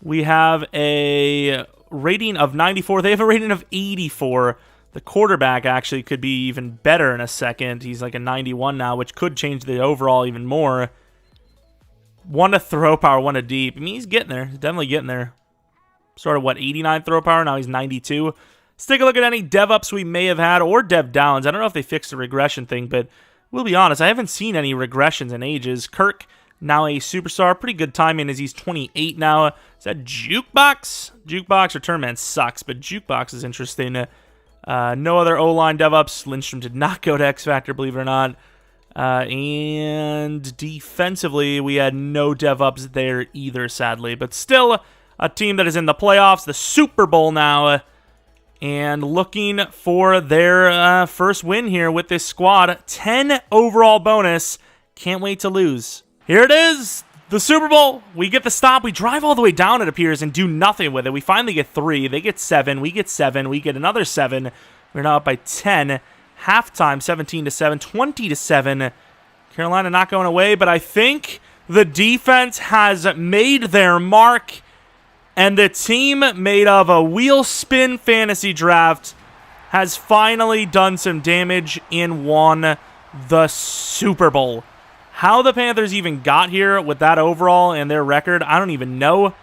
We have a rating of 94. They have a rating of 84. The quarterback actually could be even better in a second. He's like a 91 now, which could change the overall even more. 1 to throw power, 1 to deep. I mean, he's getting there. He's definitely getting there. Started, 89 throw power? Now he's 92. Let's take a look at any dev ups we may have had or dev downs. I don't know if they fixed the regression thing, but we'll be honest, I haven't seen any regressions in ages. Kirk, now a superstar. Pretty good timing as he's 28 now. Is that Jukebox? Jukebox or Turnman sucks, but Jukebox is interesting. No other O-line dev ups. Lindstrom did not go to X Factor, believe it or not. And defensively, we had no dev ups there either, sadly. But still, a team that is in the playoffs, the Super Bowl now, and looking for their first win here with this squad. 10 overall bonus. Can't wait to lose. Here it is, the Super Bowl. We get the stop. We drive all the way down, it appears, and do nothing with it. We finally get 3. They get 7. We get 7. We get another 7. We're now up by 10. Halftime, 17-7, 20-7. Carolina not going away, but I think the defense has made their mark. And the team made of a wheel spin fantasy draft has finally done some damage and won the Super Bowl. How the Panthers even got here with that overall and their record, I don't even know.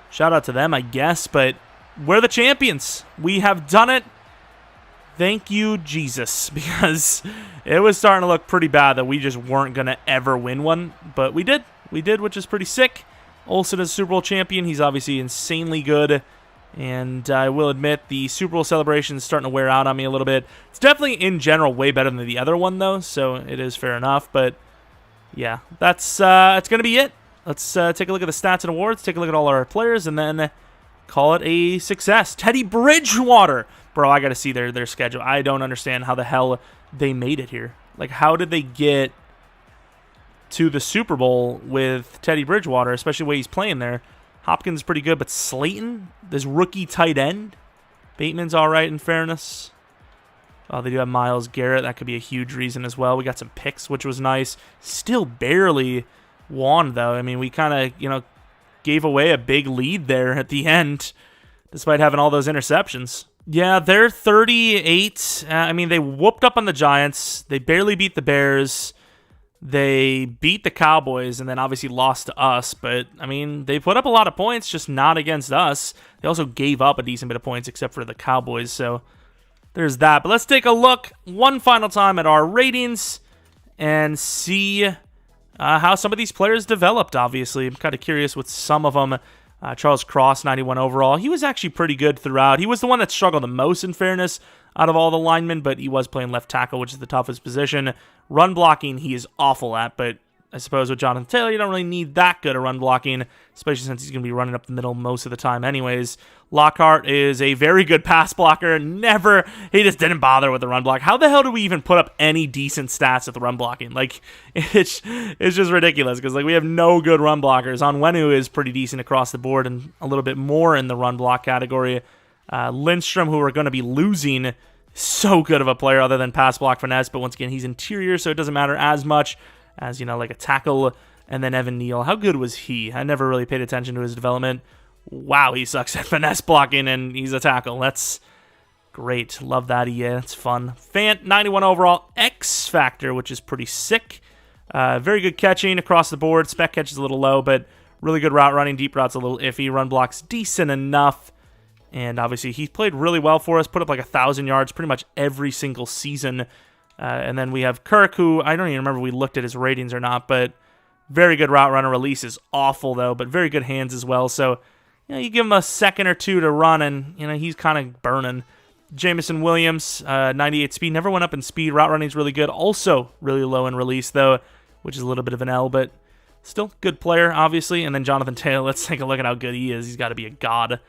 Shout out to them, I guess, but we're the champions. We have done it. Thank you, Jesus, because it was starting to look pretty bad that we just weren't going to ever win one, but we did. We did, which is pretty sick. Olsen is Super Bowl champion. He's obviously insanely good. And I will admit, the Super Bowl celebration is starting to wear out on me a little bit. It's definitely, in general, way better than the other one, though. So it is fair enough. But, yeah, that's going to be it. Let's take a look at the stats and awards. Take a look at all our players. And then call it a success. Teddy Bridgewater. Bro, I got to see their schedule. I don't understand how the hell they made it here. Like, how did they get to the Super Bowl with Teddy Bridgewater, especially the way he's playing there? Hopkins is pretty good, but Slayton, this rookie tight end. Bateman's all right in fairness. Oh, they do have Myles Garrett. That could be a huge reason as well. We got some picks, which was nice. Still barely won, though. I mean, we kind of, gave away a big lead there at the end, despite having all those interceptions. Yeah, they're 38. I mean, they whooped up on the Giants. They barely beat the Bears. They beat the Cowboys and then obviously lost to us. But, I mean, they put up a lot of points, just not against us. They also gave up a decent bit of points except for the Cowboys. So there's that. But let's take a look one final time at our ratings and see how some of these players developed, obviously. I'm kind of curious with some of them. Charles Cross, 91 overall. He was actually pretty good throughout. He was the one that struggled the most, in fairness, out of all the linemen, but he was playing left tackle, which is the toughest position. Run blocking, he is awful at, but I suppose with Jonathan Taylor, you don't really need that good at run blocking, especially since he's going to be running up the middle most of the time anyways. Lockhart is a very good pass blocker. He just didn't bother with the run block. How the hell do we even put up any decent stats at the run blocking? Like, it's just ridiculous, because we have no good run blockers. Onwenu is pretty decent across the board and a little bit more in the run block category. Lindstrom, who we're going to be losing, so good of a player other than pass block finesse, but once again, he's interior, so it doesn't matter as much as, like a tackle. And then Evan Neal, how good was he? I never really paid attention to his development. Wow, he sucks at finesse blocking, and he's a tackle. That's great. Love that. Yeah, it's fun. Fant, 91 overall. X Factor, which is pretty sick. Very good catching across the board. Spec catch is a little low, but really good route running. Deep route's a little iffy. Run block's decent enough. And obviously, he played really well for us. Put up 1,000 yards pretty much every single season. And then we have Kirk, who I don't even remember if we looked at his ratings or not, but very good route runner. Release is awful, though, but very good hands as well. So, you give him a second or two to run, and, he's kind of burning. Jameson Williams, 98 speed. Never went up in speed. Route running's really good. Also really low in release, though, which is a little bit of an L, but still good player, obviously. And then Jonathan Taylor, let's take a look at how good he is. He's got to be a god.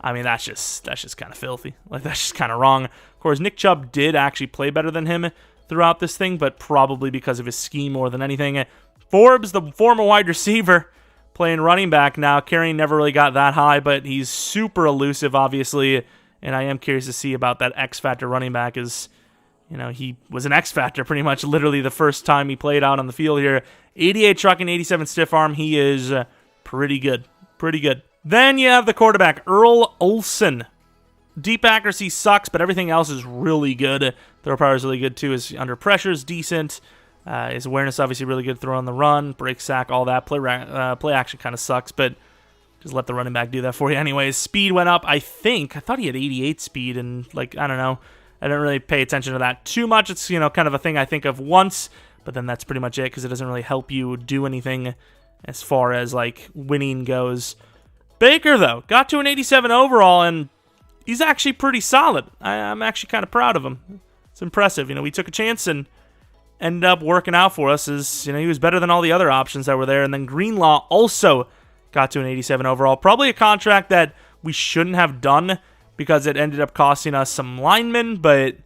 I mean, that's just kind of filthy. That's just kind of wrong. Of course, Nick Chubb did actually play better than him throughout this thing, but probably because of his scheme more than anything. Forbes, the former wide receiver, playing running back now. Carrying never really got that high, but he's super elusive, obviously, and I am curious to see about that X-Factor running back. Is, you know, he was an X-Factor pretty much literally the first time he played out on the field here. 88 trucking, 87 stiff arm. He is pretty good. Pretty good. Then you have the quarterback, Earl Olsen. Deep accuracy sucks, but everything else is really good. Throw power is really good too. His under pressure is decent. His awareness obviously really good. Throw on the run, break sack, all that. Play action kind of sucks, but just let the running back do that for you anyways. Speed went up, I think. I thought he had 88 speed, and like, I don't know. I didn't really pay attention to that too much. It's, you know, kind of a thing I think of once, but then that's pretty much it because it doesn't really help you do anything as far as like winning goes. Baker, though, got to an 87 overall, and he's actually pretty solid. I'm actually kind of proud of him. It's impressive. You know, we took a chance and ended up working out for us. As, you know, he was better than all the other options that were there. And then Greenlaw also got to an 87 overall. Probably a contract that we shouldn't have done because it ended up costing us some linemen, but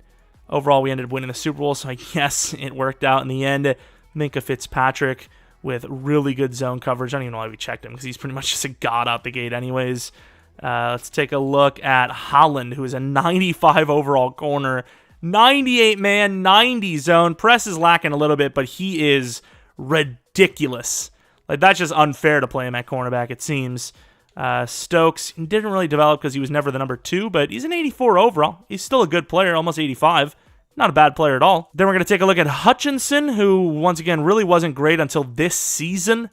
overall we ended up winning the Super Bowl, so I guess it worked out in the end. Minkah Fitzpatrick with really good zone coverage. I don't even know why we checked him because he's pretty much just a god out the gate anyways. Let's take a look at Holland, who is a 95 overall corner. 98 man, 90 zone. Press is lacking a little bit, but he is ridiculous. Like, that's just unfair to play him at cornerback, it seems. Stokes didn't really develop because he was never the number 2, but he's an 84 overall. He's still a good player, almost 85. Not a bad player at all. Then we're going to take a look at Hutchinson, who, once again, really wasn't great until this season.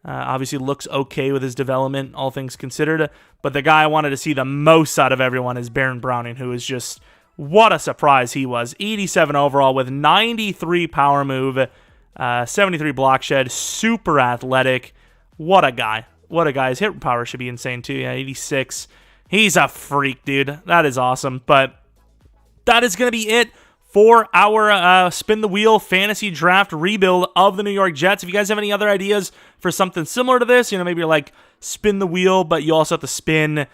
Obviously looks okay with his development, all things considered. But the guy I wanted to see the most out of everyone is Baron Browning, who is just, what a surprise he was. 87 overall with 93 power move, 73 block shed, super athletic. What a guy. What a guy. His hit power should be insane too. Yeah, 86. He's a freak, dude. That is awesome. But that is going to be it for our Spin the Wheel fantasy draft rebuild of the New York Jets. If you guys have any other ideas for something similar to this, you know, maybe you're like, spin the wheel, but you also have to spin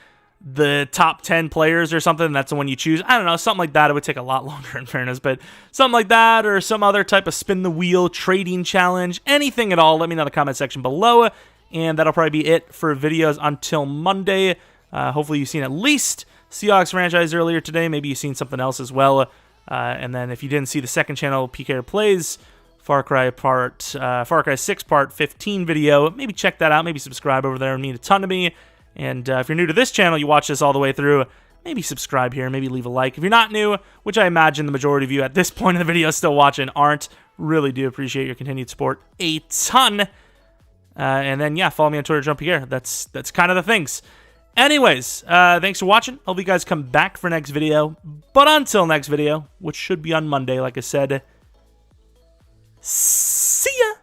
the top 10 players or something, that's the one you choose. I don't know, something like that. It would take a lot longer in fairness, but something like that, or some other type of spin the wheel trading challenge, anything at all, let me know in the comment section below. And that'll probably be it for videos until Monday. Hopefully you've seen at least Seahawks franchise earlier today. Maybe you've seen something else as well. And then if you didn't see the second channel, PK Plays, Far Cry 6 Part 15 video, maybe check that out. Maybe subscribe over there. It would mean a ton to me. And if you're new to this channel, you watch this all the way through, maybe subscribe here. Maybe leave a like. If you're not new, which I imagine the majority of you at this point in the video still watching aren't, really do appreciate your continued support a ton. And then, yeah, follow me on Twitter, Jeromepkr. That's kind of the things. Anyways, thanks for watching. Hope you guys come back for next video. But until next video, which should be on Monday, like I said, see ya!